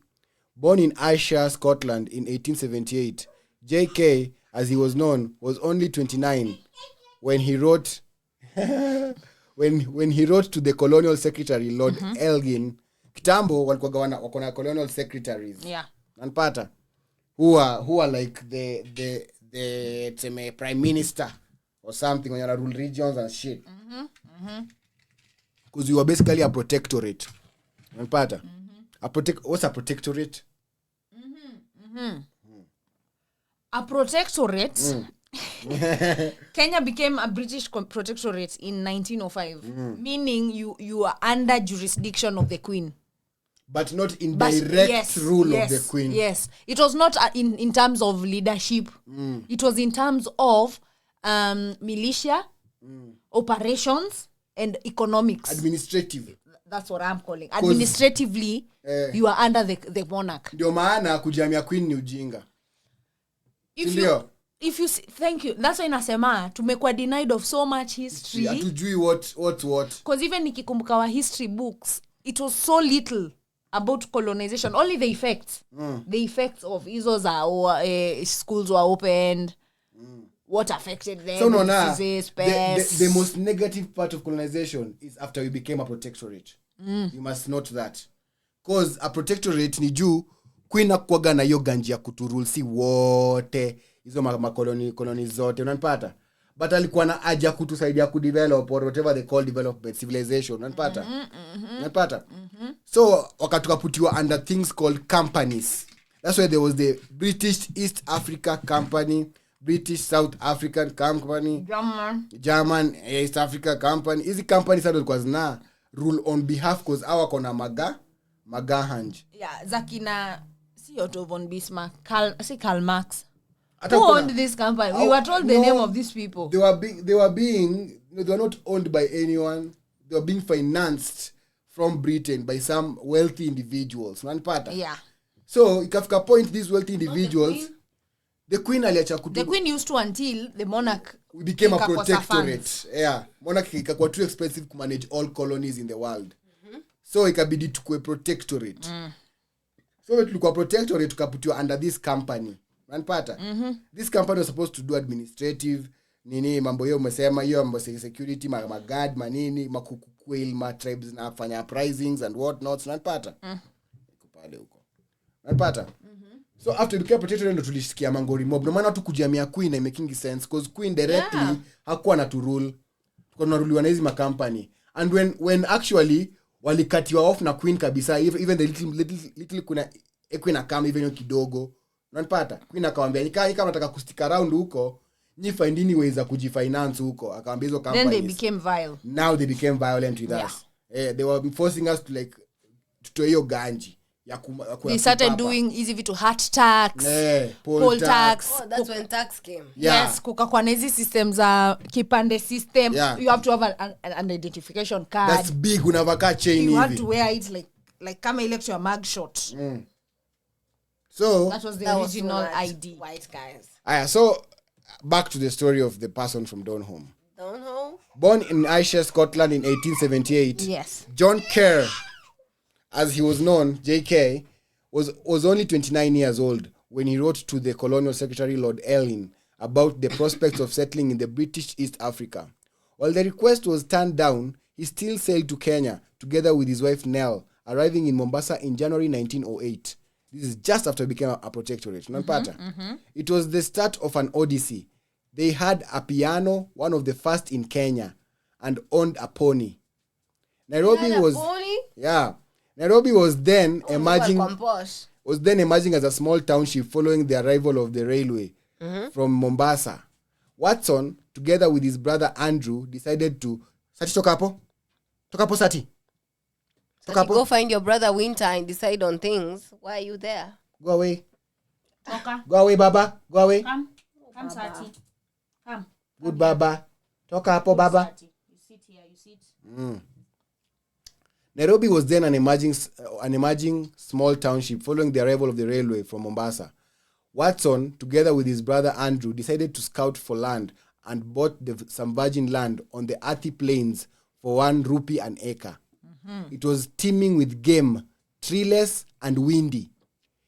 Born in Ayrshire, Scotland in 1878, J.K., as he was known, was only 29 when he wrote when he wrote to the colonial secretary Lord Elgin. Kitambo walikuwa wako na colonial secretaries. Yeah. Nanpata who are like the prime minister or something when you rule regions and shit. Because you were basically a protectorate. Unapata? What's a protectorate? A protectorate. Kenya became a British protectorate in 1905, meaning you are under jurisdiction of the Queen. But not in direct rule of the Queen. Yes. It was not in terms of leadership. It was in terms of militia, operations, and economics. Administrative. That's what I'm calling. Administratively, you are under the monarch. Ndio maana kujamia Queen ni ujinga. If you see, thank you. That's why nasema tumekuwa denied of so much history. Hatujui what. Because even nikikumbuka wa history books, it was so little about colonization. Only the effects. The effects of hizo za schools were opened. What affected them. So no, the most negative part of colonization is after we became a protectorate. You must note that. Because a protectorate ni juu Queen hakuwaga na hiyo ganji ya kuturule si wote hizo makoloni zote unanipata, but alikuwa na haja kutusaidia kudevelop or whatever they call development civilization unanipata. Unanipata. So wakatukaputiwa under things called companies. That's why there was the British East Africa Company, British South African Company, German East Africa Company. Hizi companies sasa zilikuwa zina rule on behalf because hawa kona magahanj. Yeah, Zakina Otto von Bismarck, Karl Marx. Who owned this company? We were told the name of these people. They were not owned by anyone. They were being financed from Britain by some wealthy individuals. Unanipata? Yeah. So, ikafika point these wealthy individuals, the Queen aliacha kutu. The Queen used to until the monarch we became a protectorate. Yeah. Monarch ikakuwa too expensive to manage all colonies in the world. So, ikabidi tukue protectorate. So, tulikuwa protectorate tukaputiwa under this company. Unanipata? This company was supposed to do administrative nini mambo hiyo umesema hiyo mambo security magad manini makukuil tribes na fanya uprisings and what not. Unanipata? Pale huko. Unanipata? So after we became protectorate ndo tulisikia mangori mob. No maana tu kujamia Queen na making sense because Queen directly hakuwa na to rule. Tulikuwa tunaruliwa na hizi ma company. And when actually walikatiwa off na Queen kabisa, even the little kuna Queen akam even kidogo. Unanipata? Queen akamwambia kama nataka kustick around huko ni find ways za kujifinance huko. Akamwambia hizo companies. Then they became vile. Now they became violent with us. They were forcing us to like to hiyo ganji. They started doing easy vitu heart tax, poll tax. Oh, that's when tax came. Yes, kukakuwa na hizi systems kipande system. You have to have an identification card. That's big, unavaka chain you have to wear it like kama elect your mug shot. So that was the original ID. White guys. So back to the story of the person from Donholm. Born in Ayrshire, Scotland in 1878. Yes. John Kerr, as he was known, JK, was only 29 years old when he wrote to the Colonial Secretary Lord Elgin about the prospects of settling in the British East Africa. While the request was turned down, he still sailed to Kenya together with his wife Nell, arriving in Mombasa in January 1908. This is just after he became a protectorate. It was the start of an odyssey. They had a piano, one of the first in Kenya, and owned a pony. Nairobi was then emerging as a small township following the arrival of the railway from Mombasa. Watson, together with his brother Andrew, decided to Toka hapo Sati. Go find your brother Winter and decide on things. Why are you there? Go away. Toka. Go away, Baba. Go away. Come Sati. Come. Good Baba. Toka hapo Baba. You sit here. You sit. Nairobi was then an emerging small township following the arrival of the railway from Mombasa. Watson, together with his brother Andrew, decided to scout for land and bought some virgin land on the earthy plains for 1 rupee an acre. It was teeming with game, treeless and windy.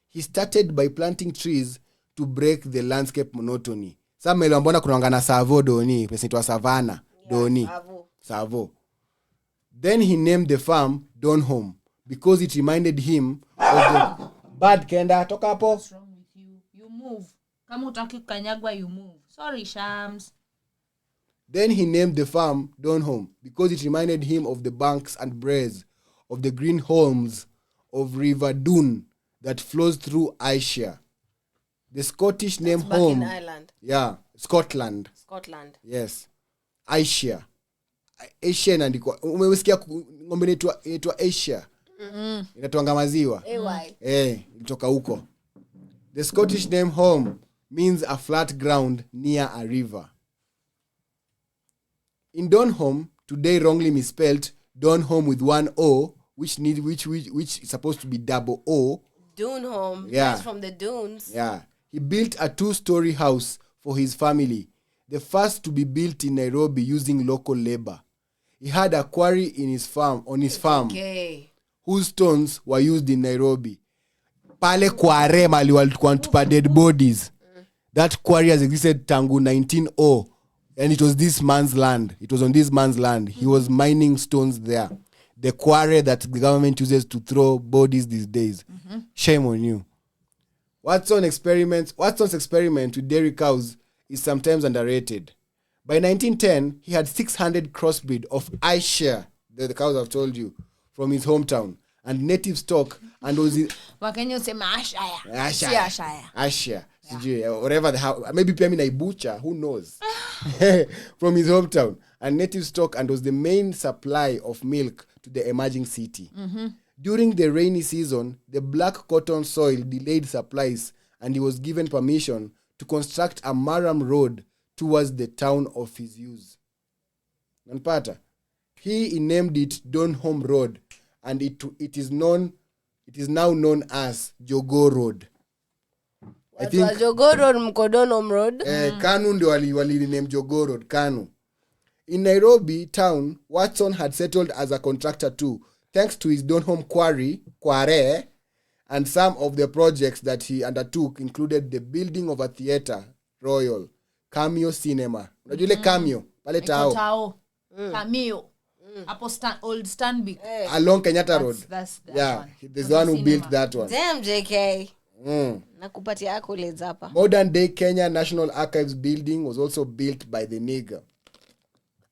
He started by planting trees to break the landscape monotony. Samelo mbona kunaongana Savo doni, pesitwa savana doni. Savo. Then he named the farm Donholm because it reminded him of the bad Kenda. Toka hapo. What's wrong with you? You move. Kama utaki kukanyagwa, you move. Sorry, Shams. Then he named the farm Donholm because it reminded him of the banks and braes of the green holms of River Doon that flows through Ayrshire. The Scottish name back home. in Ireland. Yeah, Scotland. Yes. Ayrshire. Ayrshire inaandikwa. Umesikia ng'ombe inaitwa Ayrshire. Inatoanga maziwa. Ilitoka huko. The Scottish name home means a flat ground near a river. In Donholm, today wrongly misspelled Donholm with one O, which is supposed to be double O. Dunholm. That's from the dunes. Yeah. He built a 2-story house for his family, the first to be built in Nairobi using local labor. He had a quarry on his farm, whose stones were used in Nairobi. Pale kware mali walikuwa tupa dead bodies. That quarry has existed tangu 1900, and it was this man's land. It was on this man's land. He was mining stones there. The quarry that the government uses to throw bodies these days. Shame on you. Watson's experiment with dairy cows is sometimes underrated. By 1910, he had 600 crossbreed of Ayrshire, the cows I've told you, from his hometown, and native stock, and was Ayrshire. Whatever the house, maybe Pemina butcher, who knows? From his hometown, and native stock, and was the main supply of milk to the emerging city. During the rainy season, the black cotton soil delayed supplies, and he was given permission to construct a Marram road towards the town of his use. Nanpata. He named it Donholm Road, and it is now known as Jogoo Road. I think Jogoo Road mko Donholm Road. Kanu ndio wali-name Jogoo Road, Kanu. In Nairobi town, Watson had settled as a contractor too, thanks to his Donholm quarry, and some of the projects that he undertook included the building of a theatre royal, Cameo Cinema. Unajua ile Cameo pale Tao. Cameo. Old Stanbic. Along Kenyatta Road. That's one. There's the one who cinema. built that one. Damn, JK. Nakupatia accolades hapa. Modern day Kenya National Archives building was also built by the nigger.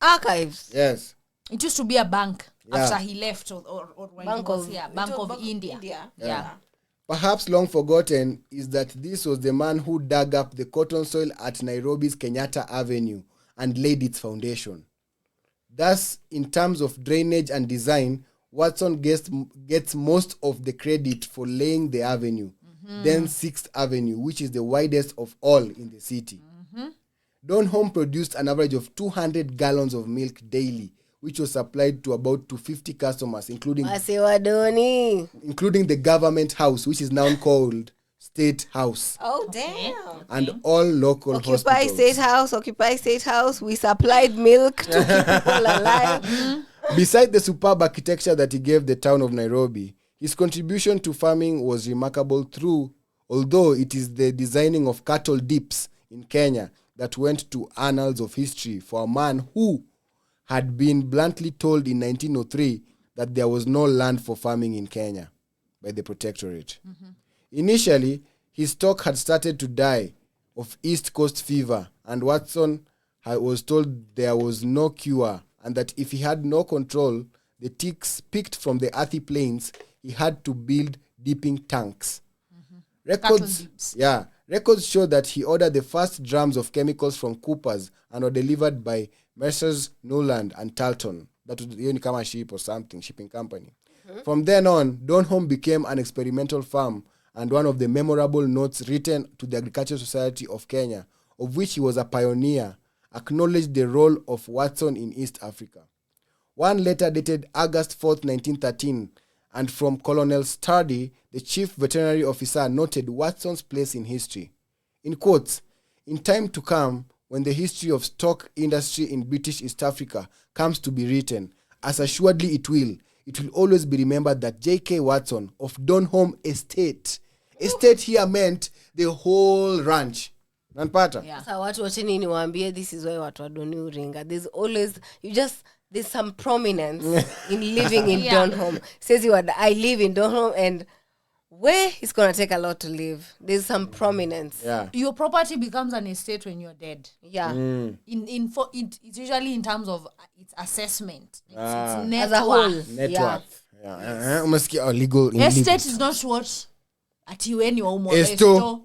Archives? Yes. It used to be a bank after he left, or when Bank he was of here. Bank of India. Yeah. Perhaps long forgotten is that this was the man who dug up the cotton soil at Nairobi's Kenyatta Avenue and laid its foundation. Thus, in terms of drainage and design, Watson gets most of the credit for laying the avenue, then 6th Avenue, which is the widest of all in the city. Donholm produced an average of 200 gallons of milk daily, which was supplied to about 250 customers, including the government house, which is now called State House. Oh, damn. And all local hospitals. Occupy State House. We supplied milk to keep people alive. Beside the superb architecture that he gave the town of Nairobi, his contribution to farming was remarkable although it is the designing of cattle dips in Kenya that went to annals of history for a man who had been bluntly told in 1903 that there was no land for farming in Kenya by the Protectorate. Initially, his stock had started to die of East Coast fever, and Watson was told there was no cure, and that if he had no control, the ticks picked from the earthy plains, he had to build dipping tanks. Records show that he ordered the first drums of chemicals from Coopers and were delivered by Messrs. Newland and Talton. That was the Unicama ship or something, shipping company. From then on, Donholm became an experimental farm and one of the memorable notes written to the Agricultural Society of Kenya, of which he was a pioneer, acknowledged the role of Watson in East Africa. One letter dated August 4th, 1913, and from Colonel Sturdy, the chief veterinary officer, noted Watson's place in history. In quotes, "In time to come, when the history of stock industry in British East Africa comes to be written, as assuredly it will always be remembered that J.K. Watson of Donholm Estate here meant the whole ranch." Nanpata? Yeah. So watu wacheni niwaambie, this is why watu wadoni uringa. There's some prominence in living in Donholm. Says I live in Donholm, and where it's gonna take a lot to live. There's some prominence. Yeah. Your property becomes an estate when you're dead. Yeah. It's usually in terms of its assessment. It's net as a whole. worth. Net worth. Yeah. Legal. Estate is not what ati weni wa umo Esto.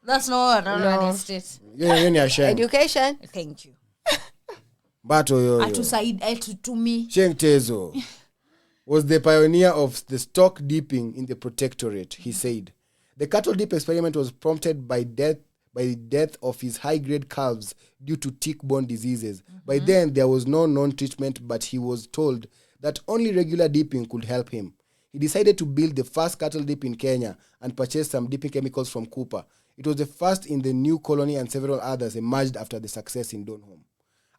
That's not an estate. Education. Thank you. Bato yo. Atusaid to me. Sheng Tezo was the pioneer of the stock dipping in the protectorate, he said. The cattle dip experiment was prompted by the death of his high-grade calves due to tick-borne diseases. By then, there was no known treatment, but he was told that only regular dipping could help him. He decided to build the first cattle dip in Kenya and purchased some dipping chemicals from Cooper. It was the first in the new colony, and several others emerged after the success in Donholm.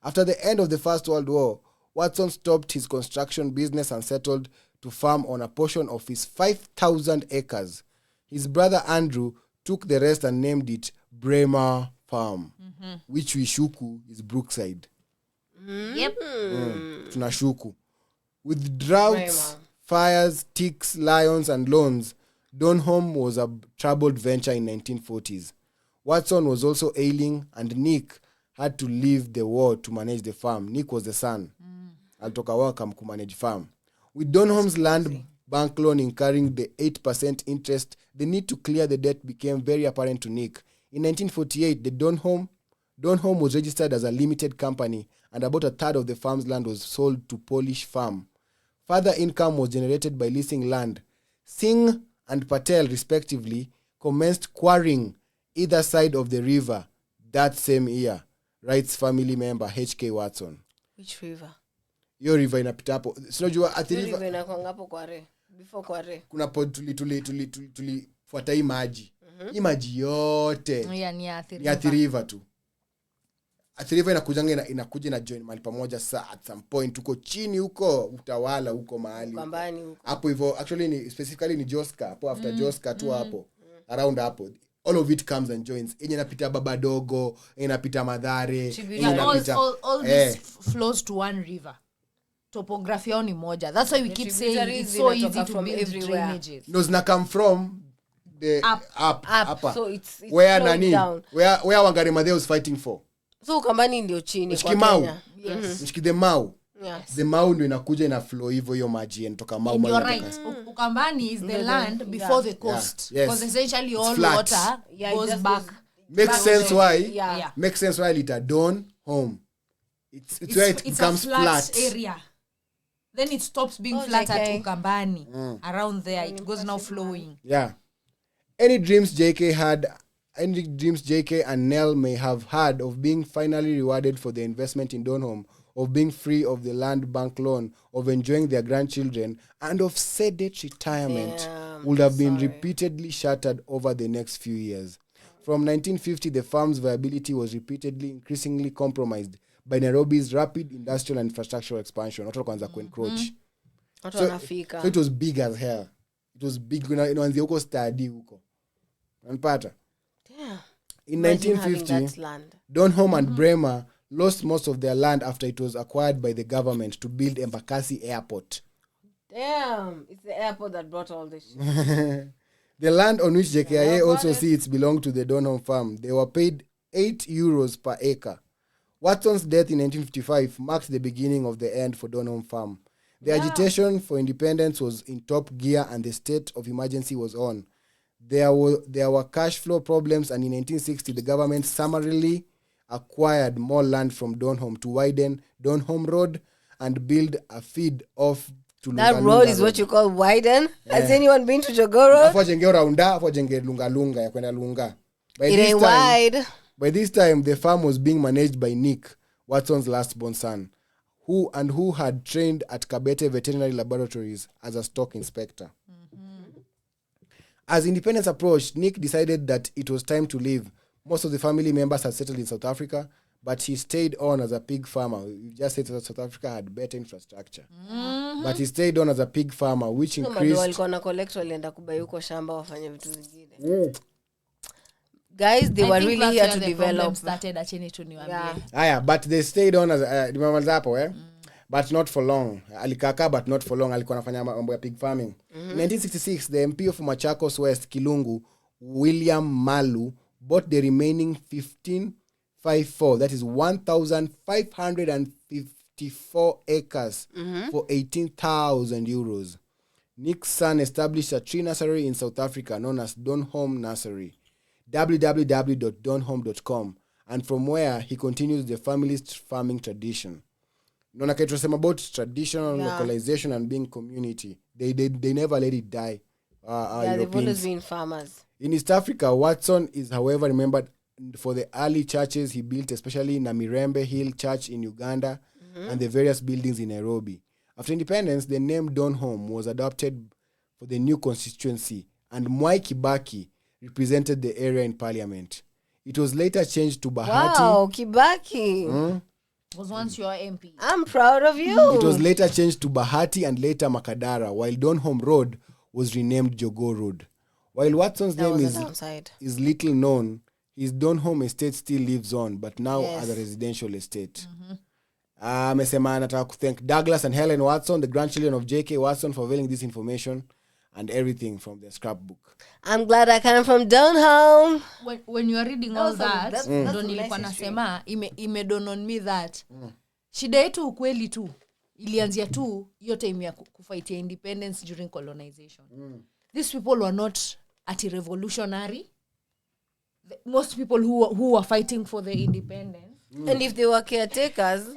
After the end of the First World War, Watson stopped his construction business and settled to farm on a portion of his 5,000 acres. His brother Andrew took the rest and named it Bremer Farm, which we shuku is Brookside. Yep. Tunashuku. With droughts, fires, ticks, lions, and loans, Donholm was a troubled venture in 1940s. Watson was also ailing, and Nick had to leave the war to manage the farm. Nick was the son. Alitoka welcome to manage farm. With Donholm's land bank loan incurring the 8% interest, the need to clear the debt became very apparent to Nick. In 1948, the Donholm was registered as a limited company, and about a third of the farm's land was sold to Polish Farm. Further income was generated by leasing land. Singh and Patel, respectively, commenced quarrying either side of the river that same year, writes family member H.K. Watson. Which river? Hiyo river inapita hapo. Sinajua ati river inakwanga hapo Kware. Before Kware. Kuna tulifuata hii maji. Hii maji yote. Ni Athi river tu. Athi river inakuja na join mahali pamoja saa at some point huko chini huko utawala huko mahali. Kambani huko. Hapo hivyo actually specifically ni Joska hapo after Joska tu hapo. Around hapo. All of it comes and joins. Yenye inapita Baba Dogo, inapita Madhare, inapita all this flows to one river. Topography ni moja. That's why we keep saying it's so easy to build drainages. No, zina come from the up. So it's where nani down. Where Wangari Maathai was fighting for. So Kambani ndio chini kwa Kenya. Yes. The Mau. Yes. The Mau ndio inakuja na flow hivyo hiyo maji yanatoka Mau. You're right. Ukambani is the land before the coast. Because essentially all water goes back. Makes sense why. Makes sense why it adorn home. It's where it becomes flat area. Then it stops being flat at Ukambani. Around there it goes now flowing. Yeah. Any dreams JK and Nell may have had of being finally rewarded for the investment in Donholm, of being free of the land bank loan, of enjoying their grandchildren, and of sedate retirement would have been repeatedly shattered over the next few years. From 1950, the farm's viability was repeatedly increasingly compromised by Nairobi's rapid industrial and infrastructural expansion. Watu wakaanza kuencroach. So it was big as hell. It was big. Inaanzia huko study huko. Unapata? Yeah. In 1950, Donholm and Bremer lost most of their land after it was acquired by the government to build Embakasi Airport. Damn, it's the airport that brought all this shit. The land on which JKIA also seats belonged to the Donholm farm. They were paid €8 per acre. Watson's death in 1955 marked the beginning of the end for Donholm farm. The agitation for independence was in top gear and the state of emergency was on. There were cash flow problems, and in 1960 the government summarily acquired more land from Donholm to widen Donholm Road and build a feed off to Lunga. That road is what you call widen? Has anyone been to Jogoo Road? Afo jenge raunda, afo jenge lunga ya kwenda Lunga. It ain't wide. By this time, the farm was being managed by Nick, Watson's last-born son, who had trained at Kabete Veterinary Laboratories as a stock inspector. As independence approached, Nick decided that it was time to leave. Most of the family members had settled in South Africa, but he stayed on as a pig farmer. We just said that South Africa had better infrastructure. But he stayed on as a pig farmer, which increased... Guys, they were really here to develop. But they stayed on as but not for long. Alikaka, but not for long. Alikuwa anafanya mambo ya pig farming. In 1966, the MP of Machakos West, Kilungu, William Malu, bought the remaining 1,554, that is 1,554 acres for €18,000. Nick's son established a tree nursery in South Africa known as Donholm Nursery, www.donholm.com, and from where he continues the family's farming tradition. Nona ketrosema about traditional localization and being community. They never let it die. They've always been farmers. In East Africa, Watson is, however, remembered for the early churches he built, especially Namirembe Hill Church in Uganda and the various buildings in Nairobi. After independence, the name Donholm was adopted for the new constituency, and Mwai Kibaki represented the area in parliament. It was later changed to Bahati. Wow, Kibaki. Was once your MP. I'm proud of you. It was later changed to Bahati and later Makadara, while Donholm Road was renamed Jogo Road. While Watson's name is little known, his Donholm estate still lives on, but now as a residential estate. Amesema anataka to thank Douglas and Helen Watson, the grandchildren of J.K. Watson, for revealing this information and everything from the scrapbook. I'm glad I came from Donholm. When you are reading all that, ndo nilikuwa nasema imedawn on me that shida yetu ukweli tu ilianzia tu hiyo time ya kufightia independence during colonization. These people were not anti-revolutionary. Most people who were fighting for the independence. And if they were caretakers.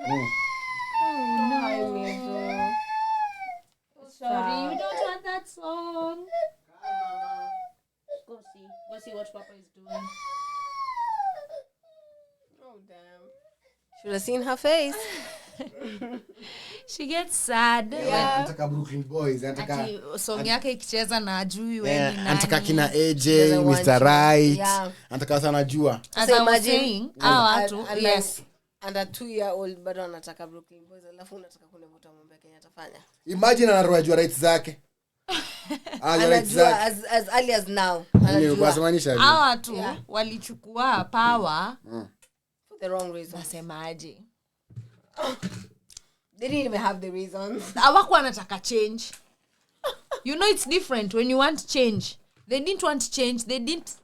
Sorry, you don't want that song. Go see what Papa is doing. Oh damn. Should have seen her face. She gets sad. Anataka Brooklyn Boys, ati song yake ikicheza na ajui wewe ni nani. Anataka kina AJ, Mr. Right. Anataka sana jua. As I was saying, watu yes. And a 2-year-old bado anataka Brooklyn Boys, alafu unataka kunivuta mambo ya Kenya atafanya. Imagine anaroa rights zake. Anajua as early as now. Anajua. Watu walichukua power for the wrong reason. Nasemaje? They didn't even have the reasons. Hawakuwa anataka change. You know it's different when you want change. They didn't want change. They didn't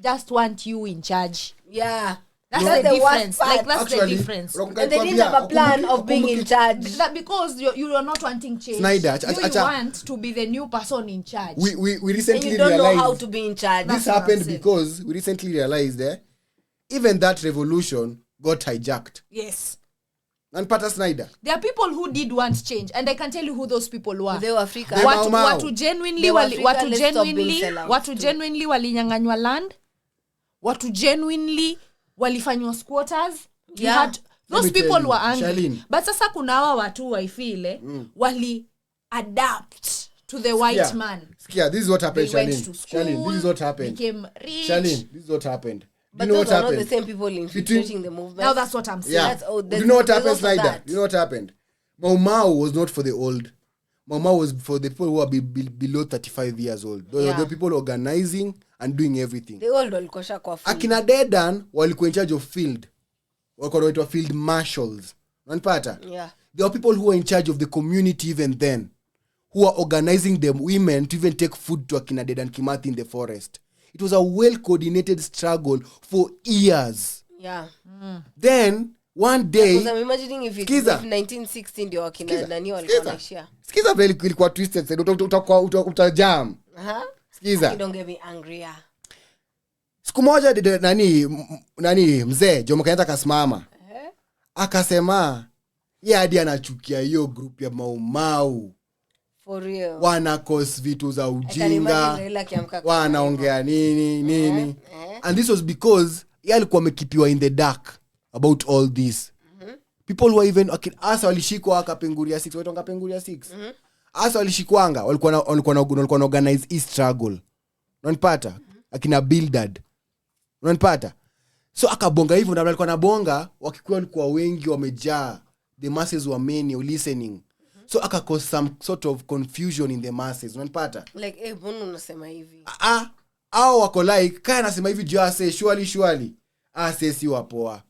just want you in charge. Yeah. That's the difference. Like that's actually, the difference. And they didn't have a plan of being in charge. That because you are not wanting change. Snyder, you want to be the new person in charge. We recently and you don't realized know how to be in charge. This happened because we recently realized even that revolution got hijacked. Yes. And Pata Snyder. There are people who did want change, and I can tell you who those people were. They were African. Watu genuinely walinyanganywa land. Watu genuinely walifanywa squatters. You had those people were angry. Charlene. But sasa kuna hawa watu waifile wali adapt to the white man. Skia, this is what happened, Charlene, this is what happened. Became rich. Charlene, this is what happened. But those are not the same people infiltrating the movement. Now that's what I'm saying. Yeah. Do you know what happened, Snyder? You know what happened? Mau was not for the old. Mau was for the people who are below 35 years old. Those are the people organizing and doing everything. The old walikosha kwa field. Akina Dedan walikuwa in charge of field. Walikuwa waitwa field marshals. Unapata? Yeah. There are people who are in charge of the community even then, who are organizing the women to even take food to Akina Dedan Kimathi in the forest. It was a well-coordinated struggle for years. Yeah. Then, one day... Because I'm imagining if 1916 ndio wakina nani walikuwa naishia. Skiza vile ilikuwa twisted said utajam. Skiza. Don't get me angry. Siku moja nani mzee Jomo Kenyatta kasimama. Akasema yeye hadi anachukia hiyo group ya Mau. For real. Wana cause vitu za ujinga. Wanaongea nini. And this was because yeye alikuwa amekipiwa in the dark about all this. People were even asa walishikwa akapenguria 6. Wewe ngapenguria 6. Asa walishikwanga walikuwa na organize hii struggle. Unanipata? Akina Bildad. Unanipata? So akabonga hivyo na walikuwa na bonga wakikuwa walikuwa wengi wamejaa. The masses were many listening. So cause some sort of confusion in the masses. Unanipata? Like mbona unasema hivi? Au wako like kaya nasema hivi jua say surely. Say si wapoa.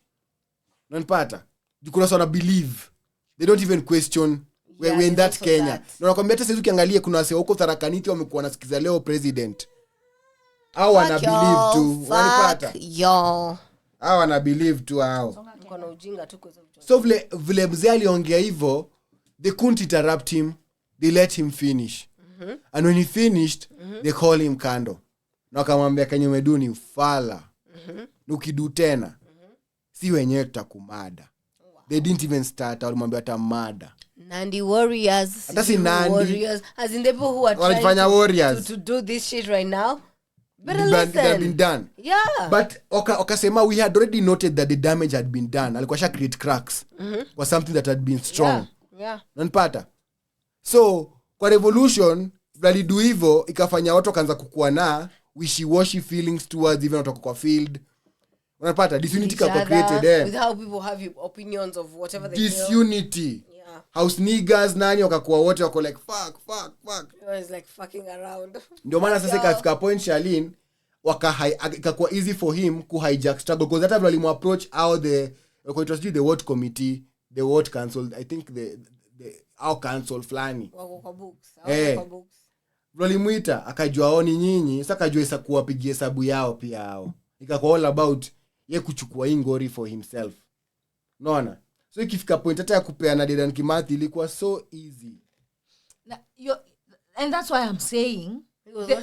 Unanipata? Because wana believe. They don't even question we're in that Kenya. Na nakwambia hata sisi ukiangalia kuna wase huko Tarakaniti wamekuwa nasikiza leo president. Au wana believe tu. Unanipata? Au wana believe tu hao. Kuna ujinga tu kwa sababu. So vile mzee aliongea hivyo, they couldn't interrupt him. They let him finish. And when he finished they call him kando na wakamwambia kenye umedu ni ufala ukidu tena si wenyewe tutakumada. They didn't even start. Walimwambia atamada Nandi warriors. Hata si Nandi warriors as in the people who are trying to do this shit right now. That had been done. Yeah. But wakasema we had already noted that the damage had been done. Alikuwa sha create cracks. Was something that had been strong. Yeah. Nanpata. So kwa revolution walidu hivyo ikafanya watu kaanza kukua na wishy-washy feelings towards even watu kwa field. Unapata disunity kwa created with how people have opinions of whatever they disunity. Yeah. House niggas nani wakakuwa wote wako like fuck. It was like fucking around. Ndio maana sasa ikafika point Charlene ikakuwa easy for him ku hijack struggle because that time approach how the ward committee, the ward council, I think the our council flani wako kwa books. Walimuita akajua oni nyinyi sasa akajua isa kuwapigia hesabu yao pia hao. Ikakuwa all about ye kuchukua ingori for himself. Unaona? So ikifika point hata ya kupeana Dedan Kimathi ilikuwa so easy. And that's why I'm saying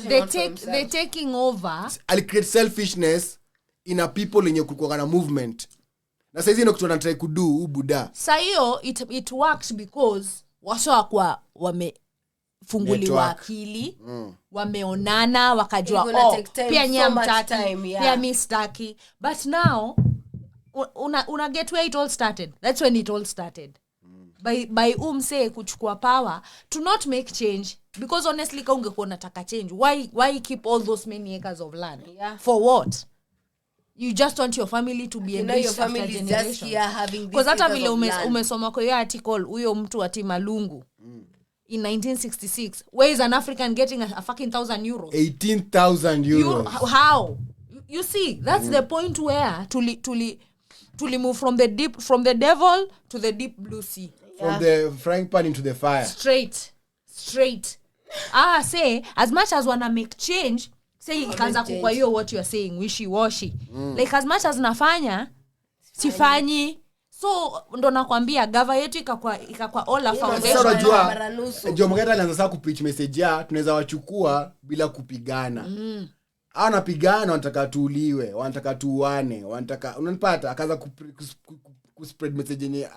they're taking over. I'll create selfishness in a people yenye kulikuwa na movement. Na saizi ndio kitu wanataka kudu ubuda. Sasa hiyo it works because washo kwa wamefunguliwa akili, wameonana wakajua pia nyamtaki pia mistaki. But now una get where it all started. That's when it all started. By say kuchukua power to not make change, because honestly ka ungekuwa unataka change, why keep all those many acres of land? Yeah. For what? You just want your family to be enriched your family after is generation. just here having this. Because hata vile umesoma kwa hiyo article huyo mtu ati Malungu in 1966, where is an African getting a fucking 1,000 euros? 18,000 euros. How? You see, that's the point where to move from the devil to the deep blue sea. From the frying pan into the fire. Straight. Say as much as wanna make change, say ikaanza kukua hiyo what you are saying wishy-washy. Like as much as nafanya sifanyi. So ndo nakwambia gava yetu ikakwa all a foundation. Unajua mgeta alianza sasa kupreach message ya tunaweza wachukua bila kupigana. Hao wanapigana, wanataka tuuliwe, wanataka tuuane, wanataka unanipata akaanza ku spread message yenye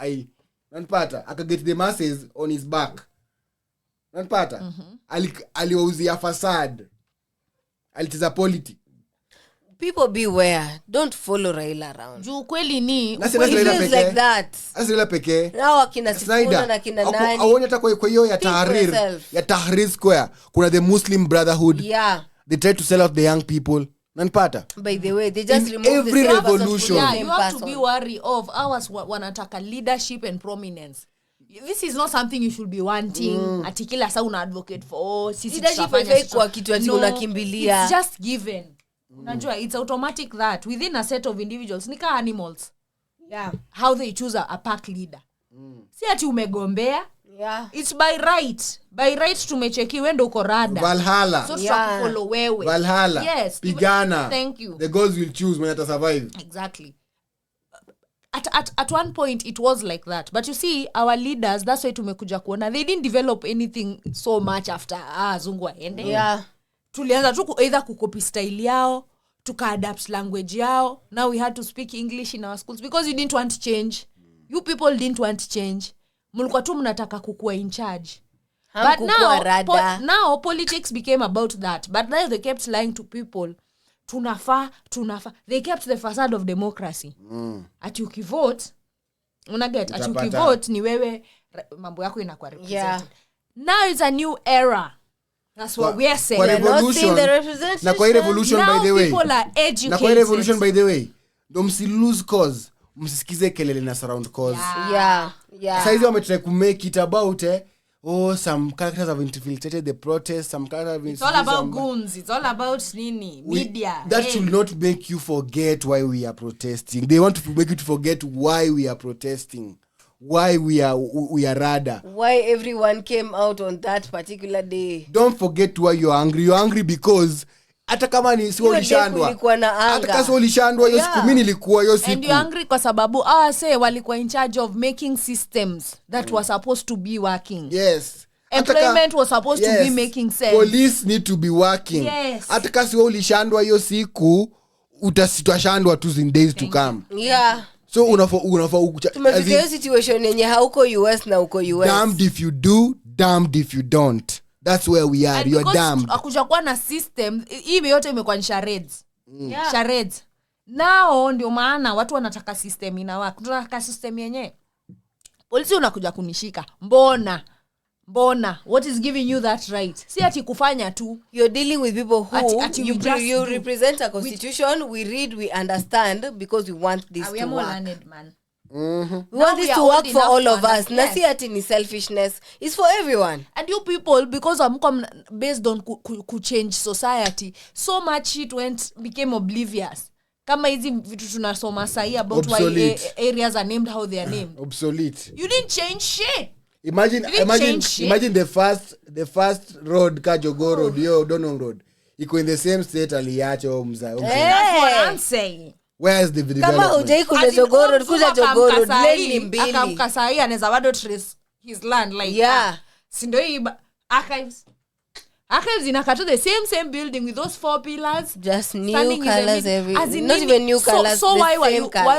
unanipata aka get the masses on his back. Unanipata aliwauzia facade, alitiza politics. People beware, don't follow Raila around. Juu kweli ni it feels like that. Asila peke nao akina Sifuna na kina nani aone hata kwa hiyo ya Tahrir Square kuna the Muslim Brotherhood. Yeah, they try to sell out the young people. Nanpata, by the way, they just remove every the revolution. Yeah, you have to be worried of ours wanataka leadership and prominence. This is not something you should be wanting. Ati kila saa una advocate for sisi leadership kwa kitu ati unakimbilia. It's just given. Unajua it's automatic that within a set of individuals nika animals. Yeah, how they choose a pack leader. Si ati umegombea. Yeah, it's by right tumecheki wendo uko rada Valhalla. So follow wewe Valhalla. Yes, pigana. Thank you. The goals will choose when to survive. Exactly. At one point it was like that, but you see our leaders, that's why tumekuja kuona they didn't develop anything so much after zungu aende. Yeah, tulianza tu either kukopi style yao, tuka-adapt language yao. Now we had to speak English in our schools because you didn't want change. You people didn't want change. Mulikuwa tu mnataka kukua in charge. But now politics became about that. But now they kept lying to people. Tunafa. They kept the facade of democracy. Ati ukivote, ati ukivote ni wewe mambo yako inakuwa represented. Yeah. Now it's a new era. That's what we are saying. We're not seeing the representation. Na kwa revolution now by the way. People are educated. Na kwa revolution by the way. Don't msi lose cause. Msisikize kelele na surround cause. Yeah. Saizi wametry to make it about some characters have infiltrated the protest, some characters have It's all about goons. It's all about media. That should not make you forget why we are protesting. They want to make you to forget why we are protesting. Why we are rather. Why everyone came out on that particular day. Don't forget why you're angry. You're angry because hata kama ni sio lishandwa. Hata kama sio lishandwa hiyo siku mimi nilikuwa hiyo siku. And you're angry kwa sababu walikuwa in charge of making systems that were supposed to be working. Yes. employment was supposed to be making sense. Police need to be working. Hata kasi wewe ulishandwa hiyo siku utasitwashandwa tu in days to come. So unafaa tumefika hiyo situation yenye hauko US na uko US. Damned if you do, damned if you don't. That's where we are. You're damned. Akujakuwa na system hii yote imekuwa ni charades. Charades. Nao ndio maana watu wanataka system inawaka. Tunataka system yenyewe. Polisi unakuja kunishika. Mbona? What is giving you that right? Si ati kufanya tu. You're dealing with people who you represent a constitution. We read, we understand because we want this to work. Learned, man. We want this to work for all of us. Na si ati ni selfishness. It's for everyone. And you people, because based on change society, so much shit became oblivious. Kama hizi vitu tunasoma sahi about why areas are named how they are named. Obsolete. You didn't change shit. Imagine the first road Kajogoro Road, yo Donong Road. Iko in the same state aliacho mza. That's what I'm saying. Where is the development? Kama hujai kuja Jogoro, kuja Jogoro lane mbili. Akamkasai anaweza bado trace his land like. Si ndio hii archives inakata the same building with those 4 pillars, just new colors not even new colors. So why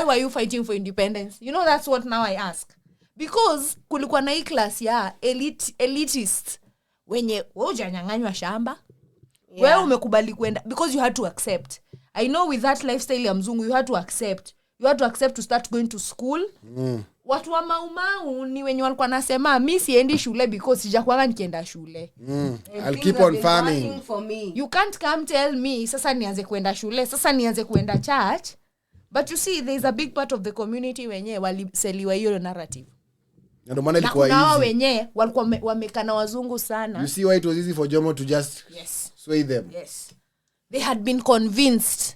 were you fighting for independence? You know, that's what now I ask. Because kulikuwa na hii class ya elitist wenye wewe hujanyang'anywa shamba, wewe umekubali kwenda because you had to accept. I know with that lifestyle ya mzungu you had to accept to start going to school. Watu wa Maumau ni wenye walikuwa nasema mimi siendi shule because sijakuwa nikienda shule. I'll keep on farming. You can't come tell me sasa nianze kwenda shule, sasa nianze kwenda church. But you see, there is a big part of the community wenye waliseliwa hiyo narrative. Ndio maana ilikuwa easy. Na wenye walikuwa wamekana wazungu sana. You see why it was easy for Jomo to just sway them. Yes. They had been convinced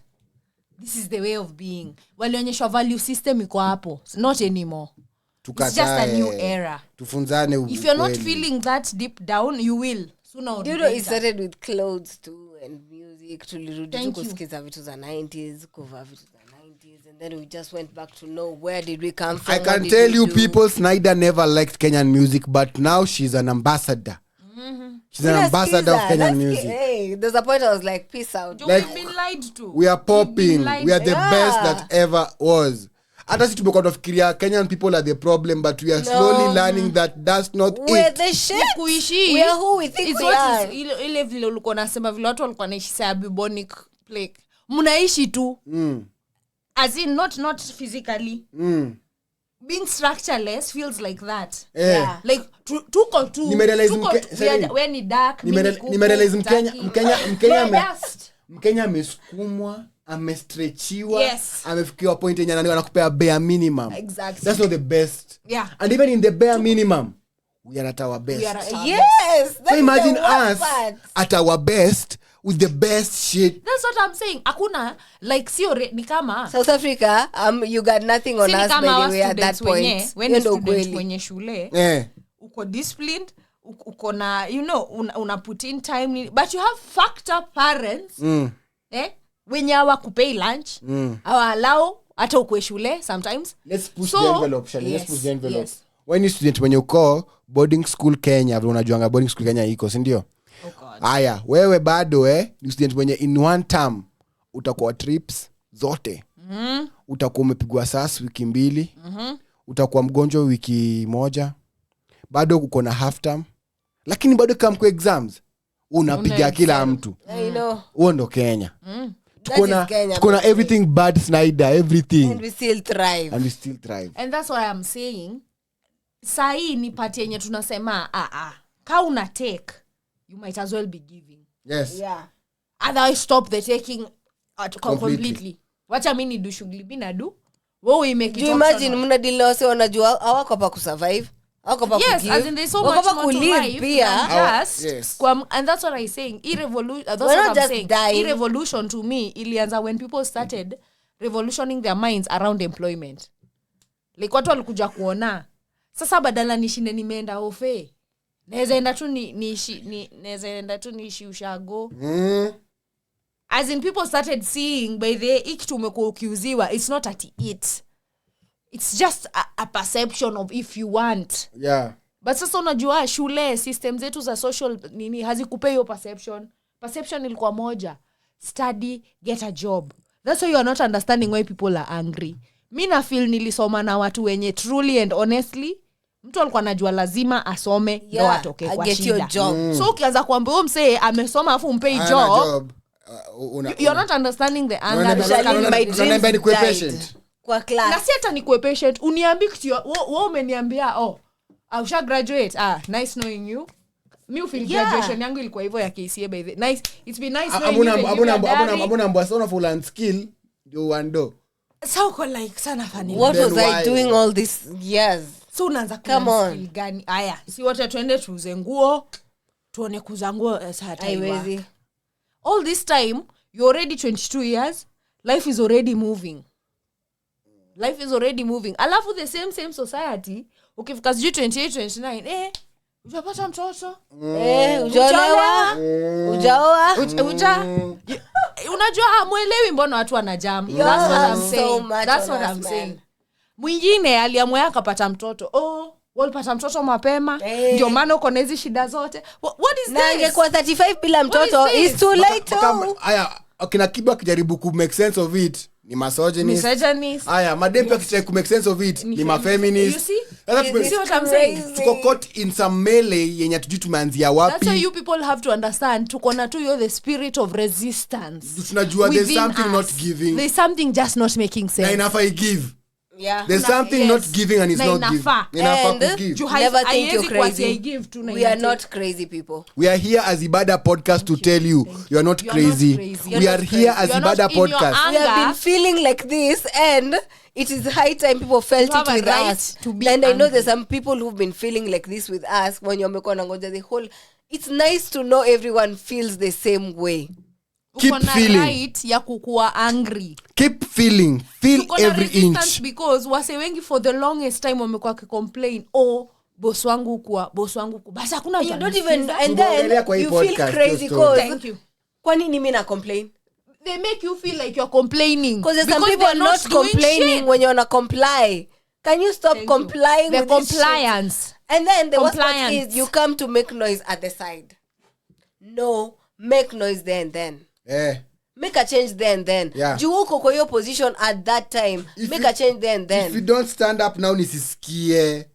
this is the way of being. Walionyesha value system iko hapo. Not anymore. It's just a new era. Tufunzane ukweli. If you're not feeling that deep down, you will. Sooner or later. It started with clothes too and music. Tulirudi kusikiza vitu za 90s, kuvaa vitu za 90s, and then we just went back to know where did we come from. I can tell you people, Snyder never liked Kenyan music, but now she's an ambassador. She's an ambassador of Kenyan music. Hey, there's a point I was like, peace out. Like, we've been lied to. We are popping. We are the best that ever was. Hata si tumekuwa tunafikiria Kenyan people are the problem, but we are slowly learning that that's not we're it. The shit. We are who we think we are. Ile vile ulikuwa nasema vile watu walikuwa naishi sa bubonic plague. Mnaishi tu. As in not physically. Being structureless feels like that. Like tuko tu. When ni dark, nimerealize Mkenya amesukumwa, amestretchiwa, amefikiwa point yenye anakupea bare minimum. Exactly. That's not the best. And even in the bare minimum, we are at our best. Yes. So imagine us at our best with the best shit. That's what I'm saying. Akuna like sio ni kama South Africa, you got nothing on us by the way at that point. When you student kwenye shule, uko disciplined, uko na una put in time, but you have fucked up parents. Wenye hawa kupay lunch, hawa allow hata ukwe shule sometimes. Let's push the envelope, Shali. Let's push the envelope. Yes. When you student when you call boarding school Kenya, vile unajuanga boarding school Kenya iko, si ndio? Aya, wewe bado ni student mwenye in one term utakuwa trips zote. Utakuwa umepigwa sas wiki 2. Utakuwa mgonjwa wiki 1. Bado uko na half term. Lakini bado kama kwa exams unapiga kila mtu. I know. Huo ndo Kenya. Tuko na everything bad, Snyder, everything. And we still thrive. And that's why I'm saying sahi ni party yenye tunasema ka una take, you might as well be giving. Yes. Yeah. Otherwise stop the taking completely. Wacha mimi do shughuli bina do. Wewe make it. You imagine mna deal na wase wanajua hawako pa kusurvive. Yes, as in there's so much more to life and that's what I'm saying. Revolution to me ilianza when people started revolutioning their minds around employment. Like watu walikuja kuona sasa badala nishinde nimeenda ofe, naweza enda tu niishi ushago. As in people started seeing by the ikitu umekuwa ukiuziwa, it's not at it. It's just a perception of if you want. Yeah. But sasa unajua shule system zetu za social nini hazikupei hiyo perception ilikuwa moja, study, get a job. That's why you are not understanding why people are angry. Mimi na feel nilisoma na watu wenye truly and honestly mtu alikuwa anajua lazima asome ndo atoke kwa shida. So ukianza kuambia huyo msee amesoma afu umpei job, you're not understanding the anger. Kwa class. Na si hata ni kuwe patient, uniambi kitu wewe umeniambia I shall graduate. Nice knowing you. Mi feel graduation yangu ilikuwa hivyo ya KCA by the nice. It's been nice knowing you. Abuna mbona full and skill you wando. So uko like sana funny. What was I doing all this years? So unaanza kama skill gani? Aya, si wote tuende tuuze nguo, tuone kuuza nguo saa haiwezi. All this time you're already 22 years. Life is already moving. Alafu the same society ukifika 28 29 ujapata mtoto ujaoa unajua hamuelewi mbona watu wanajam. That's what I'm saying. Mwingine aliamua akapata mtoto walipata mtoto mapema ndio maana uko na hizo shida zote. What is this? Angekuwa 35 bila mtoto is too late. Aya akina Kiba kijaribu ku make sense of it ni misogynist. Aya madem pia kitaka ku make sense of it ni feminist. You see what I'm saying? Tuko caught in some melee yenye tujui tumeanzia wapi. That's why you people have to understand tuko na tu the spirit of resistance. Tunajua there's something not giving. There's something just not making sense. Na enough I give. Yeah. There's something not giving and it's not giving. Enough to give. Never think you're crazy. We are not crazy people. We are here as Ibada podcast to tell you are not crazy. We are here as Ibada podcast. We have been feeling like this and it is high time people felt it with us. And I know there's some people who've been feeling like this with us when you're the whole. It's nice to know everyone feels the same way. Keep feeling right ya kukua angry. Keep feeling. Feel every inch. Because wase wengi for the longest time wamekuwa complain boss wangu kwa basi hakuna you don't even and then you feel crazy thank you. Kwa nini mimi na complain? They make you feel like you're complaining because some people are not complaining when you're not comply. Can you stop complying with compliance? And then the worst part is you come to make noise at the side. No, make noise there and then. Make a change there and then. Juuko kwa your position at that time. Make a change there and then. If you don't stand up now nisisikie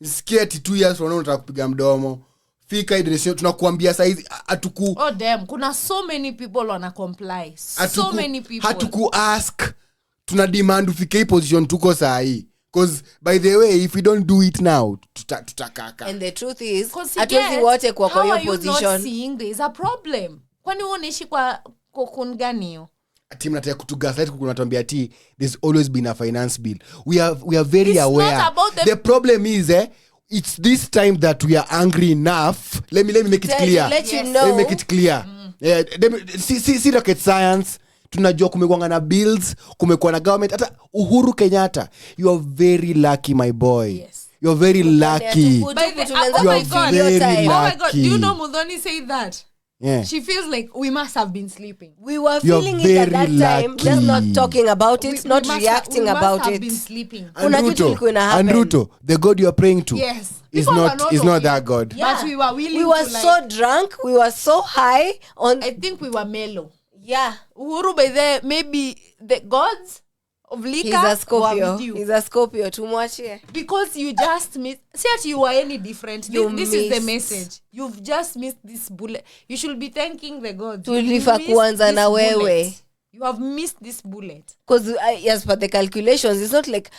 2 years from now unataka kupiga mdomo. Fika direction tunakuambia saizi atuku. Oh damn, kuna so many people wana comply. So many people. Hatuku ask. Tuna demand ufike position tuko sahi. Because by the way if we don't do it now tutakaka. And the truth is hatuwezi wote kwa your position. How are you not seeing there is a problem? Kwani unaishi kwa kokungani hiyo? Team nataka kutugaslight kunatuambia there's always been a finance bill. We are very aware. The problem is it's this time that we are angry enough. Let me make it clear. Let you know. Let me make it clear. See rocket science. Tunajua kumekuwa na bills, kumekuwa na government. Hata Uhuru Kenyatta, you are very lucky my boy. Yes. You're very lucky. Oh my God. Do you know Mudhoni said that? Yeah. She feels like we must have been sleeping. We were feeling it at that time. Just not talking about it, not reacting about it. We must have been sleeping. And Ruto, the God you are praying to, is not that God. Yeah. But we were willing. We were so drunk. We were so high on. I think we were mellow. Yeah. Uhuru by there, maybe the gods of liquor. He's a Scorpio. Too much here. Because you just missed. See that you are any different. This is the message. You've just missed this bullet. You should be thanking the gods. You have missed this bullet. Because as per the calculations, it's not like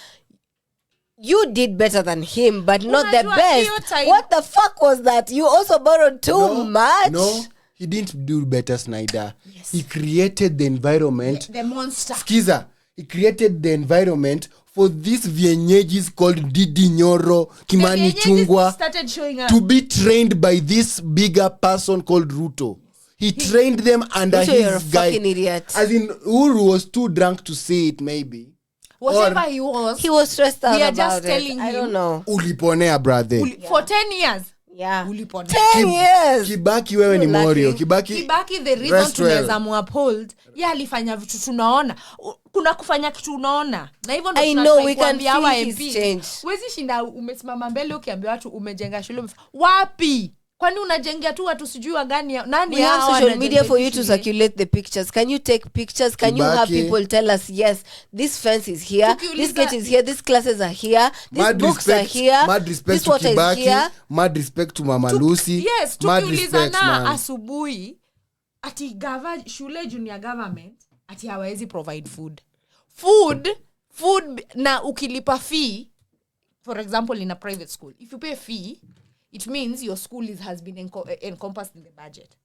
you did better than him, but not the best. What the fuck was that? You also borrowed too much. No. He didn't do better, Snyder. Yes. He created the environment. The monster. Skiza. He created the environment for these vienyejis called Didi Nyoro, Kimani Chungwa to be trained by this bigger person called Ruto. He trained them under Ruto, his you're a guy. Fucking idiot. As in, Uru was too drunk to say it, maybe. Whatever he was stressed out. We are about just it. telling I don't know. Uliponea, brother. For 10 years. Yeah. Ulipona 10 years. Kibaki wewe ni Morio. Kibaki the reason tunaweza muuphold yeye alifanya vitu tunaona. Kuna kufanya kitu unaona. Na hivyo ndio tunakuambia hawa MP. Wezi shinda umesimama mbele ukiambia watu umejenga shule wapi? Kwani unajengea tu watu sijui wa gani nani we have social media for you to circulate the pictures. Can you take pictures? Can you have people tell us, yes, this fence is here, this gate is here, these classes are here, these books are here, mad respect this water Kibaki, is here. mad respect to Mama Lucy. Yes, tukiulizana asubuhi ati shule junior government ati hawezi provide food na ukilipa fee, for example in a private school, if you pay fee it means your school has been encompassed in the budget.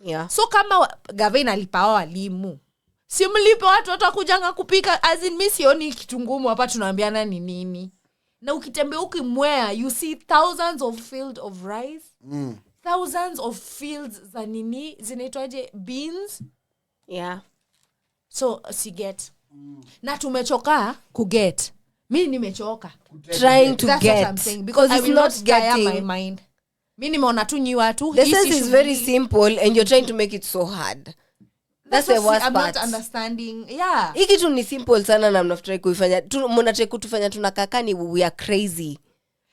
Yeah. So kama gavana alipa walimu, si mlipe watu watakujanga kupika, as in misioni kitu ngumu hapa tunaambiana ni nini. Na ukitembea ukimwea you see thousands of fields of rice, thousands of fields za nini zinaitwaje, beans. Yeah. So get. Na tumechoka kuget. Mimi nimechoka trying to That's get what I'm saying, because it's I will not not getting my mind. Mimi nimeona tu nyi watu the sense is very simple and you're trying to make it so hard. That's the worst I'm part. not understanding. Yeah. Hiki tu ni simple sana na mnataka kuifanya. Mnataka kutufanya tunakakani we are crazy.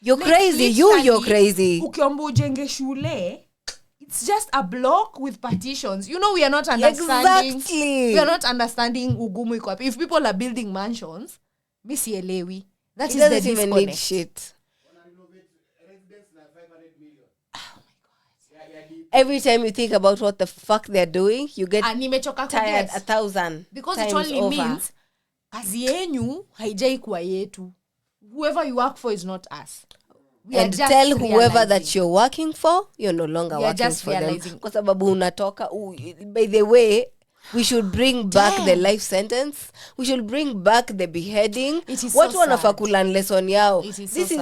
You're crazy. You're crazy. Ukiomba ujenge shule, it's just a block with partitions. You know, we are not understanding. Exactly. We are not understanding ugumu iko wapi. If people are building mansions, misielewi. That it is the doesn't even disconnect. need shit. Every time you think about what the fuck they're doing, you get tired 1,000 because times it only over. means kazi yenyu haijai kuwa yetu. Whoever you work for is not us. And tell whoever that you're working for, you're no longer working for them. Kwa sababu unatoka. By the way, we should bring back the life sentence. We should bring back the beheading. Watu wanafaa kulearn lesson yao. This is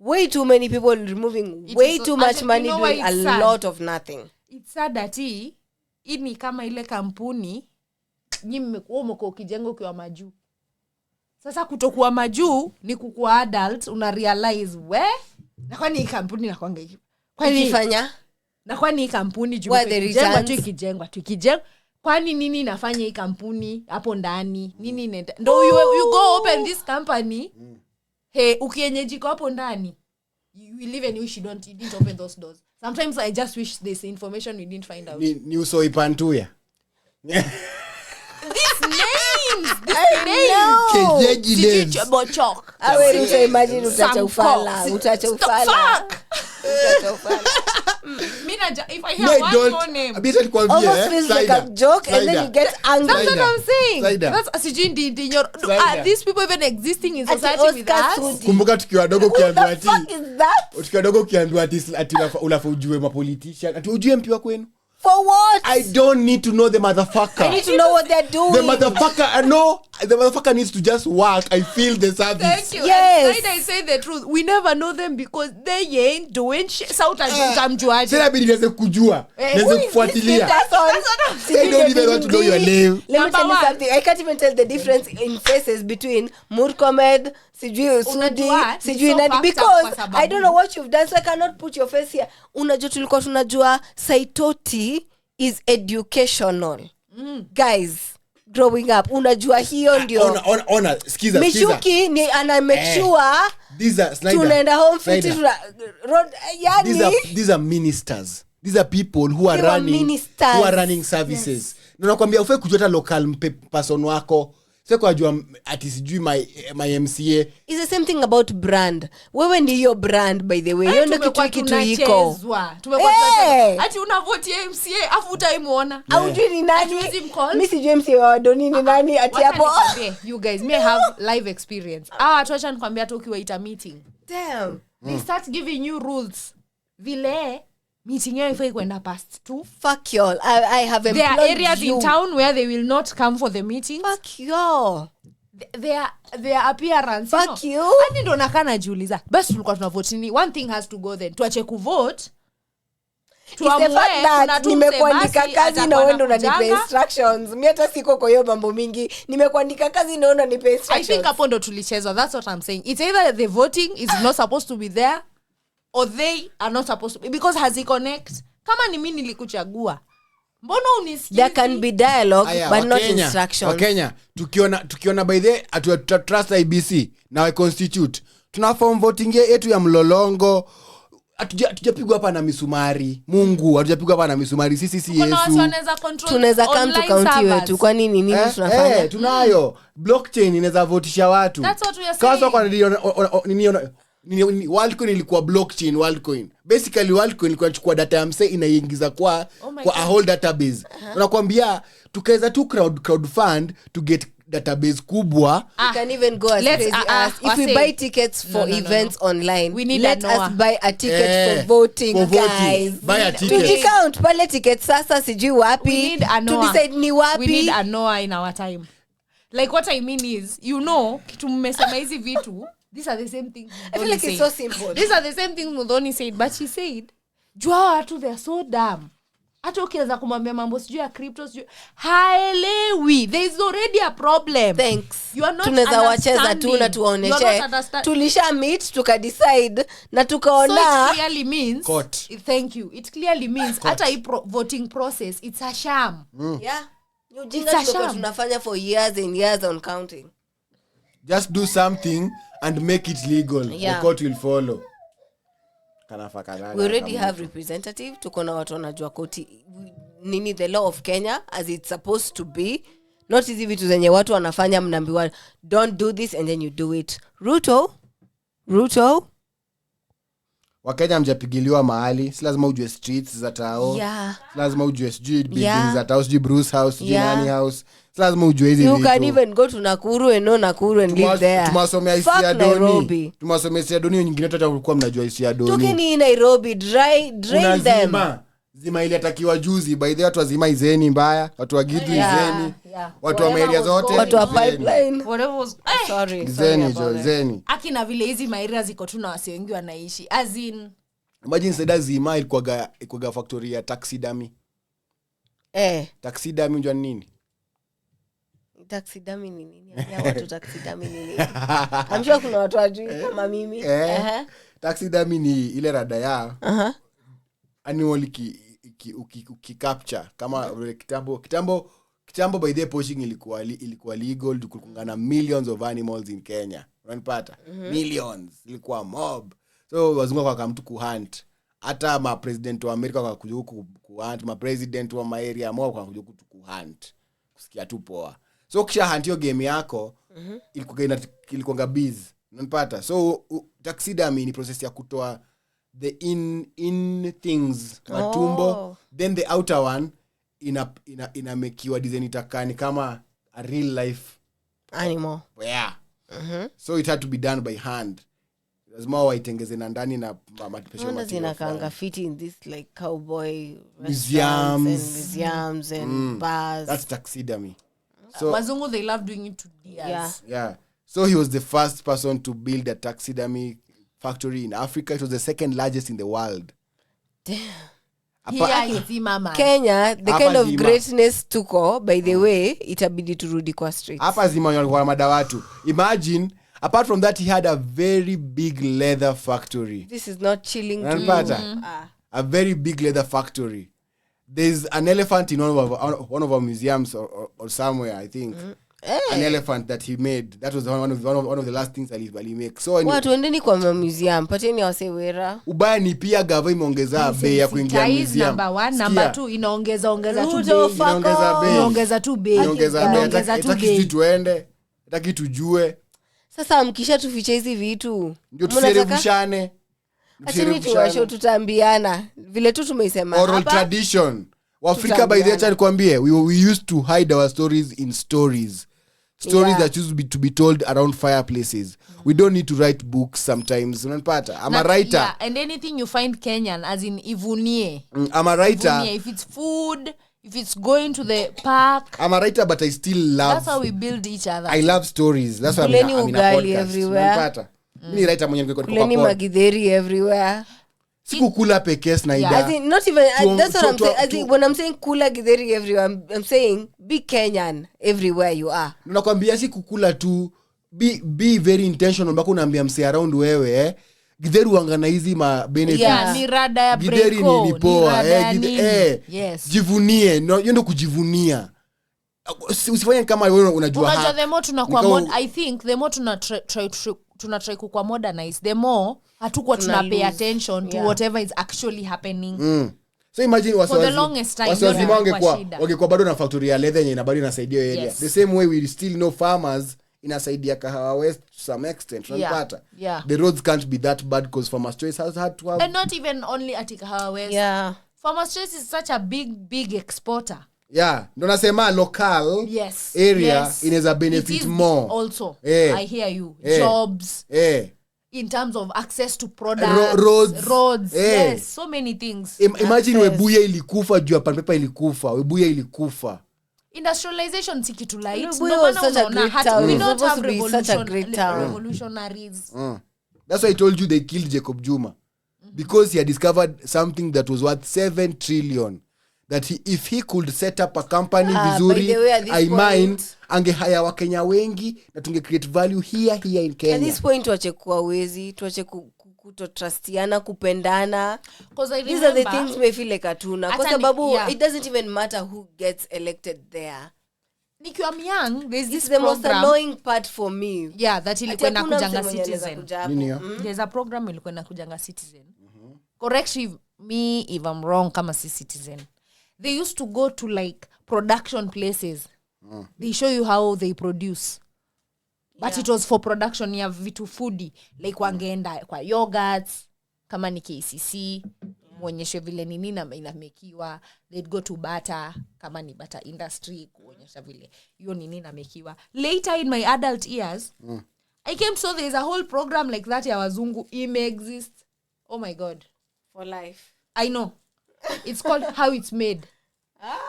way too many people removing way too much money doing a lot of nothing. It's sad that hii ni kama ile kampuni nyinyi mmekuwa ukijenga ukiwa majuu. Sasa kutokuwa majuu ni kukua adult, una realize na kwani hii kampuni na kwanga hivi. Kwani ifanya? Na kwani hii kampuni ikijengwa kwani nini inafanya hii kampuni hapo ndani? Nini inaenda? Ndo you go open this company. Hey, ukienyeji kwa hapo ndani. You live and wish you didn't open those doors. Sometimes I just wish there's information we didn't find out. Ni uso ipantuya. These names. Kejeji names. Bochok. Awe uta imagine utacha ufala. If I hear one more name, almost feels like a joke and then you get angry. That's what I'm saying. Are these people even existing in society with us? Kumbuka tukiwa dogo ukiambiwa ati unafaa ujue mapolitician, ati ujue mpi wa kwenu. For what? I don't need to know the motherfucker. I need to know what they're doing. The motherfucker needs to just work. I feel the service. Thank you. Yes. And I say the truth. We never know them because they ain't doing shit. Sauta jamjuaje. Sasa bidi niweze kujua. Niweze kufuatilia. I don't even want to know your name. Let me tell you something. I can't even tell the difference in faces between Murkomed, sijui Sudi, sijui nani, because I don't know what you've done, so I cannot put your face here. Unajua tulikuwa tunajua Saitoti is educational. Guys, growing up, unajua hiyo ndio. Ona, skiza. Mishuki ni ana make sure tunaenda home fit road yani. These are ministers. These are people who are running services. Na nakwambia ufai kujua local person wako. Sasa kujua ati sijui my MCA. Is the same thing about brand. Wewe ni hiyo brand, by the way. Hiyo ndio kitu iko. Tumekuwa ati unavote MCA afu utaimuona. Aujui ni nani? Mimi sijui MCA wa Doni ni nani ati hapo. You guys may have live experience. Tuacha nikwambia tu ukiwaita meeting. Damn. They start giving you rules. Vile meeting yao ifai kwenda past 2. Fuck y'all. I have employed you. There are areas in town where they will not come for the meetings. Fuck y'all. Their appearance. Fuck you. Hadi ndo nakana jiuliza. Basi tulikuwa tunavote ni one thing has to go then. Tuache kuvote. It's the fact that nimekuandika kazi na wewe ndo unanipa instructions. Mimi hata siko kwa hiyo mambo mingi. Nimekuandika kazi na wewe ndo unanipa instructions. I think hapo ndo tulichezwa. That's what I'm saying. It's either the voting is not supposed to be there or they are not supposed to be, because has he connect? Kama ni mimi nilikuchagua, mbona unisikizi? There can be dialogue but not instructions. Wakenya tukiona by the trust IBC na we constitute tuna form voting yetu ya mlolongo. Hatujapigwa hapa na misumari. Mungu, hatujapigwa hapa na misumari. Sisi Yesu. Tunaweza come to county wetu. Kwa nini nini tunafanya? Tunayo blockchain inaweza votisha watu. That's what we are saying. Kwa Worldcoin ilikuwa blockchain. Worldcoin basically Worldcoin ilikuwa inachukua data ya mse inaingiza kwa a whole database. Tunakwambia tukaweza tu crowdfund to get database kubwa. We can even go as crazy as if we buy tickets for events online, let us buy a ticket for voting, guys. Buy a ticket. To count pale ticket sasa sijui wapi to decide ni wapi. We need a Noah in our time. Like what I mean is, kitu mmesema hizi vitu, these are the same things. I feel like it's so simple. These are the same things Mudhoni said, but she said jua watu they are so dumb. Hata ukianza kumwambia mambo sijui ya crypto sijui haelewi. There is already a problem. Thanks. You are not tunaweza wacheza tu na tuwaoneshe tulisha meet tukadecide na tukaona. So it clearly means court. Thank you. It clearly means hata hii voting process it's a sham. Yeah. Ujinga tunafanya for years and years on counting. Just do something and make it legal. Yeah. The court will follow. We already have representative. Tuko na watu wanajua koti nini the law of Kenya as it's supposed to be. Not hizi vitu zenye watu wanafanya mnaambiwa don't do this and then you do it. Ruto Wakenya mjapigiliwa mahali, si lazima ujue streets za tao. Yeah. Si lazima ujue sijui buildings za tao, sijui Bruce House, sijui nani house. Si lazima ujue hizi vitu. You can even go to Nakuru and know Nakuru and live there. Tumasomea Isiadoni. Tumasomea Isiadoni nyingine hata kulikuwa mnajua Isiadoni. Tukini Nairobi drain them. Zima ile atakiwa juzi by the watu wazima izeni mbaya, watu wa Gitu izeni. Watu wa area zote, watu wa pipeline. Whatever was sorry. Izeni. Akina vile hizi mairia ziko tu na wasi wengi wanaishi. As in imagine Seda Zima ilikuwa factory ya taxidermy. Taxidermy unajua nini? Taxidermy ni nini? Watu taxidermy ni nini? I'm sure kuna watu wajui kama mimi. Taxidermy ni ile rada ya animal capture kama kitambo by the poaching ilikuwa legal, kulikuwa millions of animals in Kenya. Unanipata? Millions. Ilikuwa mob. So wazungu kwa mtu kuhunt. Hata ma president wa America kwa kuja huku kuhunt, ma president wa area mob kwa kuja huku kuhunt. Kusikia tu poa. So kisha hunt hiyo game yako ilikuwa biz. Unanipata? So taxidermy ni process ya kutoa the in things matumbo, then the outer one inamekiwa design itakani kama a real life animal. Yeah. So it had to be done by hand. Lazima waitengeze na ndani na matipesho material. Zinakaanga fit in this like cowboy museums and bars. That's taxidermy. So wazungu they love doing it to deers. Yeah. So he was the first person to build a taxidermy factory in Africa. It was the second largest in the world. Damn. Kenya, the kind of greatness tuko, by the way, itabidi turudi kwa streets. Hapa zima walikuwa madawatu. Imagine, apart from that, he had a very big leather factory. This is not chilling to you. A very big leather factory. There's an elephant in one of our museums or somewhere, I think. An elephant that he made. That was one of the last things that he make. So watu endeni kwa museum, pateni wasewera. Ubaya ni pia gava imeongeza bei ya kuingia museum. Number 1, number 2 inaongeza tu bei. Inaongeza tu bei. Tuende. Hataki tujue. Sasa mkisha tufiche hizi vitu. Ndio tuserevushane. Achini tuwasho tutambiana. Vile tu tumeisema hapa. Oral tradition. Waafrika by the time kwambie we used to hide our stories in stories. Stories that used to be told around fireplaces. We don't need to write books sometimes. Unanipata? I'm a writer. Yeah, and anything you find Kenyan as in ivunie. I'm a writer. Ivunie. If it's food, if it's going to the park. I'm a writer but I still love. That's how we build each other. I love stories. That's why I'm in a podcast. Everywhere. Unanipata? Mimi writer mwenye niko kwa Kuleni magidheri everywhere. Sikukula peke Snyder. As in, not even that's what I'm saying. As in, when I'm saying kula githeri everywhere, I'm saying be Kenyan everywhere you are. Nakwambia sikukula tu, be very intentional. Mbako unaambia mse around wewe Githeri wangana hizi ma benefits. Yeah, ni rada ya Githeri breko, ni poa. Yes. Jivunie, ndio kujivunia. Usifanye kama wewe unajua hapa. The more tunakuwa I think the more try kukua modernize, the more hatukuwa tuna pay attention to whatever is actually happening. So imagine wasiwazima wangekuwa bado na factory ya leather yenye inabadi inasaidia area. Yes. The same way we still know farmers inasaidia Kahawa West to some extent. Unapata? Yeah. The roads can't be that bad because Farmers Choice has had to have... And not even only at Kahawa West. Yeah. Farmers Choice is such a big exporter. Yeah. Ndo nasema local area inaweza benefit more. Also. I hear you. Jobs. In terms of access to products, roads, yes, so many things. Imagine Webuye ilikufa juu ya paper ilikufa. Webuye ilikufa. Industrialization si kitu light. We don't have revolutionaries. That's why I told you they killed Jacob Juma. Because he had discovered something that was worth 7 trillion. That if he could set up a company vizuri, I mind, angehaya Wakenya wengi na tunge create value here in Kenya. At this point tuache kuwa wezi, tuache kutotrustiana, kupendana. These are the things we feel like hatuna. Kwa sababu it doesn't even matter who gets elected there. Nikiwa young, there's this the program. Most annoying part for me. Yeah, that ilikuwa inakujanga Citizen. There's a program ilikuwa inakujanga Citizen. Correct me if I'm wrong kama si Citizen. They used to go to like production places. They show you how they produce. But it was for production ya vitu foodie. Like wangeenda kwa yogurts, kama ni KCC, muonyeshe vile nini inamekiwa. They'd go to butter, kama ni butter industry, kuonyesha vile hiyo nini inamekiwa. Later in my adult years, I came to know there's a whole program like that ya wazungu exist. Oh my God. For life. I know. It's called How It's Made.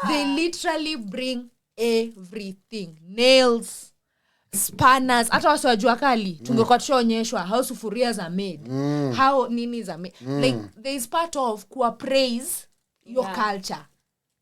They literally bring everything. Nails, spanners. Hata wasi wajua kali. Tungekuwa tushaonyeshwa how sufuria za made. How nini za made. Like, there is part of kuwa praise your culture.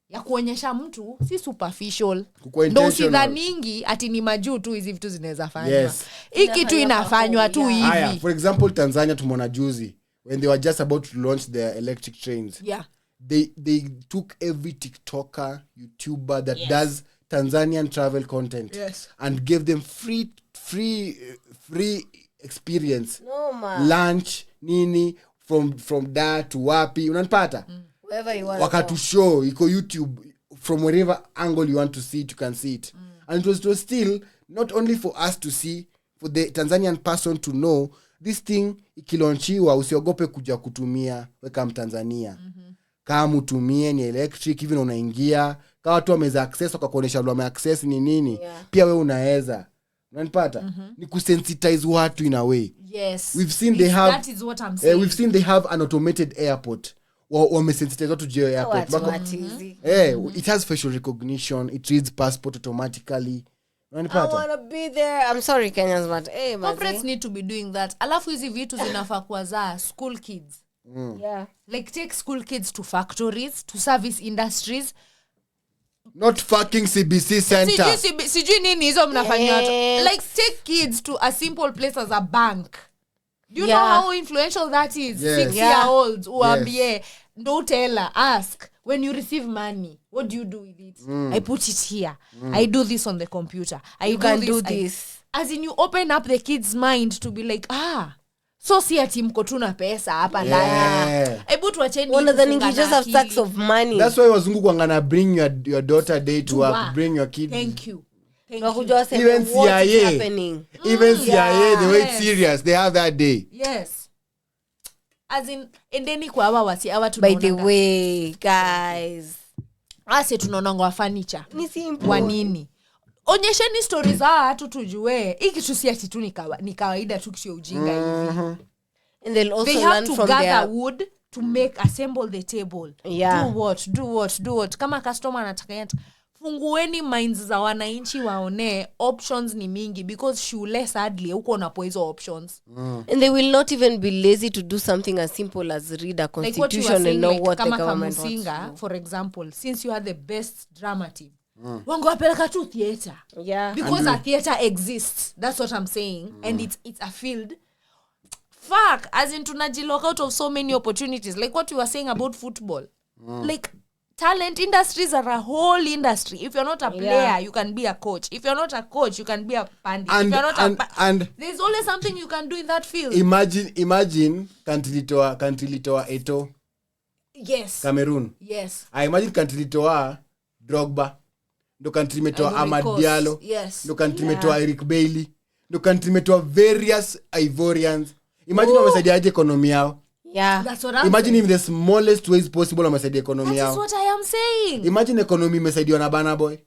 Ya kuonyesha mtu, si superficial. Ndo usidhaningi ati ni majuu tu hizi vitu zinaweza fanywa. Yes. Hiki tu inafanywa tu hivi. Aya, for example, Tanzania tumeona juzi. When they were just about to launch their electric trains. Yeah. They took every TikToker, YouTuber that does Tanzanian travel content and gave them free experience. No man. Lunch, nini, from there to wapi. Unanipata? Wherever you want. Wakatu show, iko YouTube, from wherever angle you want to see it, you can see it. And it was still not only for us to see, for the Tanzanian person to know, this thing ikilaunchiwa usiogope kuja kutumia weka Mtanzania. Kama utumie ni electric hivi unaingia, kama watu wameza access wakakuonesha wame access ni nini, pia wewe unaweza. Unanipata? Ni kusensitize watu in a way. Yes. We've seen they have, that is what I'm saying. We've seen they have an automated airport. Wamesensitize watu juu ya airport. It has facial recognition, it reads passport automatically. I want to be there. I'm sorry Kenyans, but corporates need to be doing that. Alafu hizi vitu zinafaa kwa za school kids. Yeah. Like take school kids to factories, to service industries. Not fucking CBC center. Sijui nini hizo mnafanywa. Like take kids to a simple place as a bank. Do you know how influential that is? Yes. 6-year-olds uambie, don't tell her, ask. When you receive money, what do you do with it? I put it here. I do this on the computer. You can do this. As in you open up the kid's mind to be like, so si ati mko tuna pesa hapa ndani. Hebu tuacheni. One of the things you just have stacks of money. That's why wazungu kwangana bring your daughter day to work, bring your kid. Thank you. Even CIA, the way it's serious, they have that day. Yes. As in, endeni kwa hawa wasi, hawa tunaonanga. By the way, guys. Ase tunaonanga wa furniture. Ni simple. Wanini? Onyesheni stories za watu tujue. Hiki tu si ati tu ni kawaida tu kisio ujinga hivi. And they'll also they learn have to from gather wood to assemble the table. Yeah. Do what. Kama customer anataka yata. Fungueni minds za wananchi waone options ni mingi because shule sadly uko na hizo options. And they will not even be lazy to do something as simple as read a constitution and know what the government wants to do. For example, since you had the best drama team, wangewapeleka tu theater. Yeah. Because a theater exists. That's what I'm saying. And it's a field fuck, as in tunajilock out of so many opportunities, like what you were saying about football. Like talent industries are a whole industry. If you're not a player, you can be a coach. If you're not a coach, you can be a pandit. If you're not and there's always something you can do in that field. Imagine country litoa Eto. Yes. Cameroon. Yes. I imagine country litoa Drogba. Ndo country metoa Amad Diallo. Yes. Ndo country metoa Eric Bailey. Ndo country metoa various Ivorians. Imagine wamesaidiaje economy yao. Yeah. That's what I'm imagine saying. in the smallest ways possible wamesaidia economy yao. That is what I am saying. Imagine economy imesaidiwa na Bana Boy.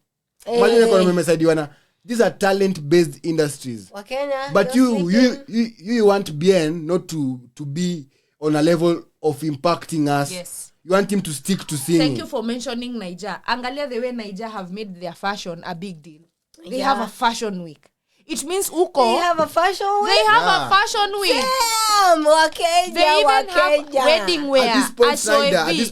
Imagine economy imesaidiwa na, these are talent based industries. Wakenya, but you want Bien not to be on a level of impacting us. Yes. You want him to stick to singing. Thank you for mentioning Niger. Angalia the way Niger have made their fashion a big deal. They have a fashion week. It means They have a fashion week. They have a fashion week. Damn, Wakenya, They even have wedding wear. At this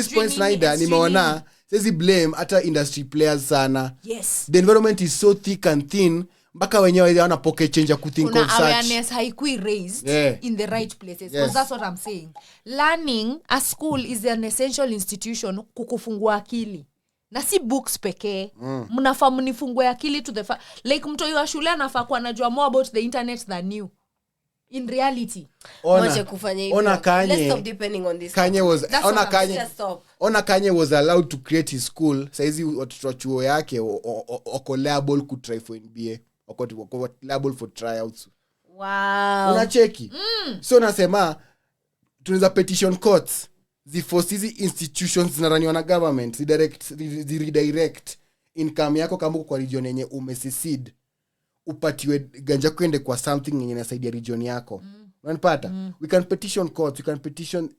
point, Snyder, nimeona says blame hata industry players sana. Yes. The environment is so thick and thin. Mpaka wenyewe wana pocket change to think of such. Awareness haikui raised in the right places. Because that's what I'm saying. Learning a school is an essential institution kukufungua akili. Na si books pekee. Mnafaa mnifungue akili to the like mtu wa shule anafaa kuwa anajua more about the internet than you. In reality. Ona Kanye. Let's stop depending on this. Kanye was allowed to create his school. Saizi watoto chuo yake wako liable ku try for NBA. Wako liable for tryouts. Wow. Unacheki. So nasema tunaweza petition courts force hizi institutions zinaraniwa na government redirect income yako kama kwa region yenye umesecede upatiwe ganja kwende kwa something yenye inasaidia region yako. Unanipata? We can petition courts, we can petition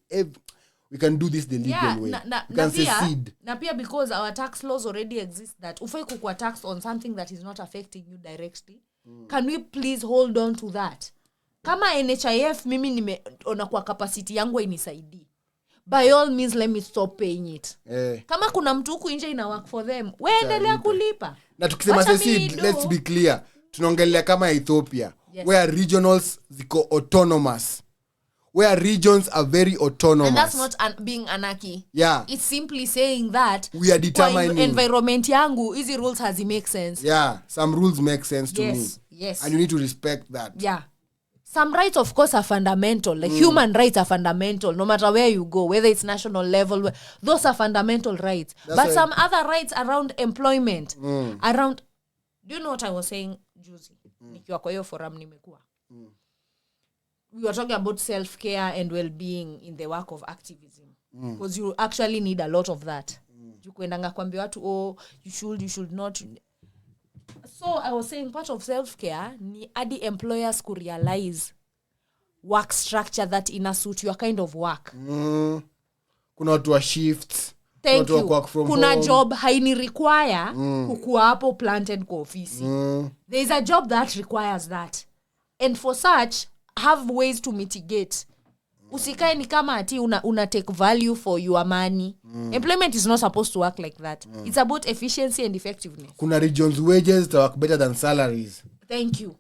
we can do this the legal way. We can secede. Na pia because our tax laws already exist that ufai kukua tax on something that is not affecting you directly. Can we please hold on to that? Kama NHIF mimi nimeona kwa capacity yangu inisaidii. By all means let me stop paying it. Kama kuna mtu huku nje ina work for them, endelea kulipa. Na tukisema secede, let's be clear. Tunaongelea kama Ethiopia, where regionals ziko autonomous. Where regions are very autonomous. And that's not being anarchy. Yeah. It's simply saying that we are determining environment yangu, easy rules has make sense. Yeah, some rules make sense to me. Yes. And you need to respect that. Yeah. Some rights, of course, are fundamental. Like human rights are fundamental, no matter where you go, whether it's national level. Those are fundamental rights. But some other rights around employment, around... Do you know what I was saying, Juzi? Nikiwa kwa hiyo forum nimekuwa. We were talking about self-care and well-being in the work of activism. Because you actually need a lot of that. Jukuendanga kuambia watu, you should not... So I was saying part of self-care ni adi employers could realize work structure that inasuit your kind of work. Kuna watu wa shifts. Thank you. Kuna job haini require kukua hapo planted kwa ofisi. There is a job that requires that. And for such, have ways to mitigate. Usikae ni kama ati una take value for your money. Employment is not supposed to work like that. It's about efficiency and effectiveness. Kuna regions wages that work better than salaries. Thank you.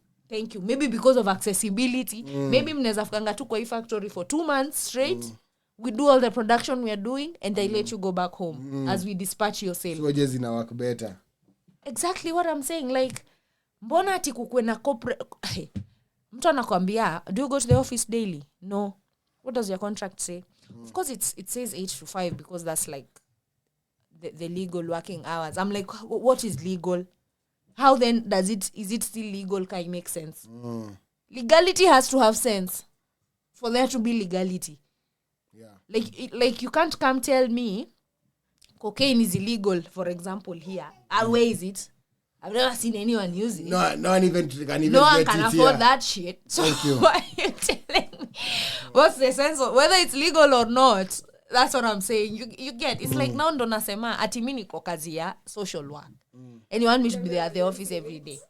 Maybe because of accessibility. Maybe mnaweza fukanga tu kwa hii factory for 2 months straight. We do all the production we are doing and I let you go back home as we dispatch your sale. So wages ina work better. Exactly what I'm saying. Like, mbona ati kukwe na corporate... Mtu anakuambia, do you go to the office daily? No. What does your contract say? Of course, it says 8 to 5 because that's like the legal working hours. I'm like, what is legal? How then is it still legal? Can it make sense? Legality has to have sense for there to be legality. Yeah. Like you can't come tell me cocaine is illegal, for example, here. Where is it? I've never seen anyone use it. No one even can no one can afford that shit. So thank you. Why are you telling me? What's the sense of whether it's legal or not? That's what I'm saying. You get it's like now ndo nasema ati mimi niko kazi ya social work. And you want me to be there at the office every day.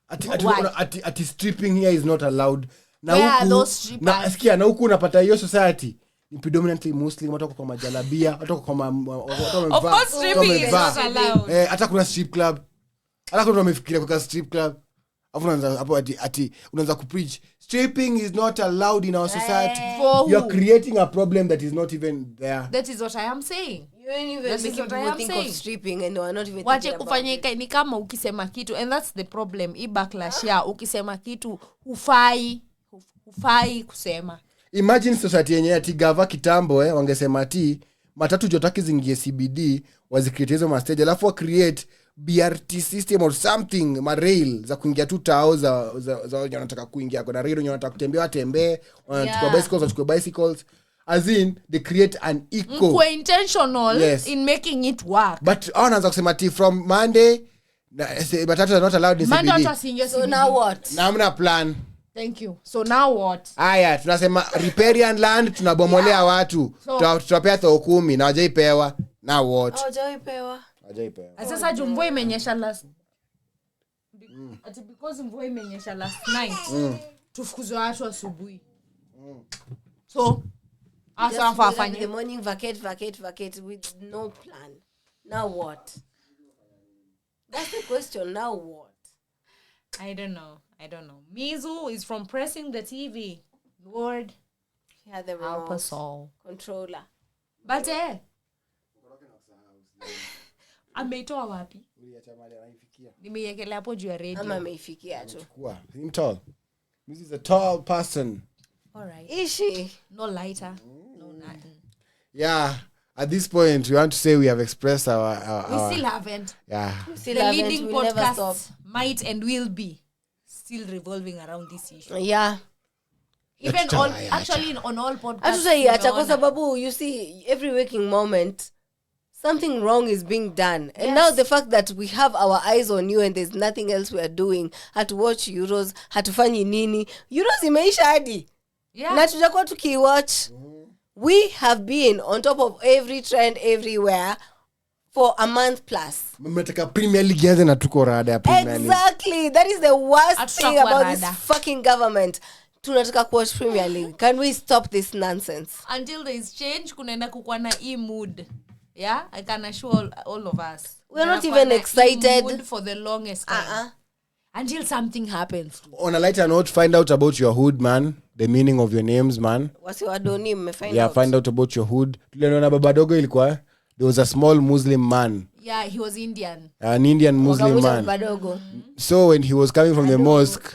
Ati stripping here is not allowed. Na huku unapata hiyo society ni predominantly Muslim, watu kwa majalabia, watu kwa of course stripping is not allowed. Hata kuna strip club. Hata kuna wamefikiria kwa strip club. afu unaanza hapo ati unaanza kupreach stripping is not allowed in our society. You are creating a problem that is not even there. That is what I am saying. You ain't even making people think of stripping and they are not even wache kufanyika ni kama ukisema kitu, and that's the problem. I backlash ya ukisema kitu hufai kusema. Imagine society yenye ati gava kitambo wangesema ati matatu jotaki zingie CBD wazicreate hizo mastage alafu create BRT system or something, ma rail za kuingia tu tao za wanataka kuingia kwa rail, wanataka kutembea tembee, wanachukua bicycles as in they create an eco intentional in making it work. But anaanza kusema ati from Monday matatu are not allowed in CBD. So now what? Na hamna plan. Thank you. So now what? Aya, tunasema riparian land tunabomolea watu. Tutapea 10 na hajaipewa. Now what? Hajaipewa. Sasa mvua imenyesha last. Ati because mvua imenyesha last night. Tufukuzwe watu asubuhi. So asa afanye the morning vacate with no plan. Now what? That's the question. Now what? I don't know. Mizu is from pressing the TV. Lord, yeah, the help us all. Controller. But ameitoa wapi? Nimeyekelea hapo juu ya radio. Ama ameifikia tu. I'm tall. This is a tall person. All right. Is she? No lighter. No nothing. Yeah. At this point, we want to say we have expressed our we still haven't. Yeah. The leading podcast might and will be still revolving around this issue. Yeah. Even on all podcasts. Kwa sababu you see every waking moment something wrong is being done. And now the fact that we have our eyes on you and there's nothing else we are doing, hatu watch Euros, hatufanyi nini. Euros imeisha hadi. Yeah. Na tutakuwa tukiwatch. We have been on top of every trend everywhere for a month plus. Mmetaka Premier League yanze na tuko rada ya Premier League. Exactly. That is the worst thing about this fucking government. Tunataka kuwatch Premier League. Can we stop this nonsense? Until there is change, kunaenda kukua na mood. Yeah, I can assure all of us. We're not even excited for the longest time. Until something happens. On a lighter note, find out about your hood, man. The meaning of your names, man. What's your adonim? Find out about your hood. Tuliona baba dogo ilikuwa. There was a small Muslim man. Yeah, he was Indian. An Indian Muslim man. So when he was coming from the mosque,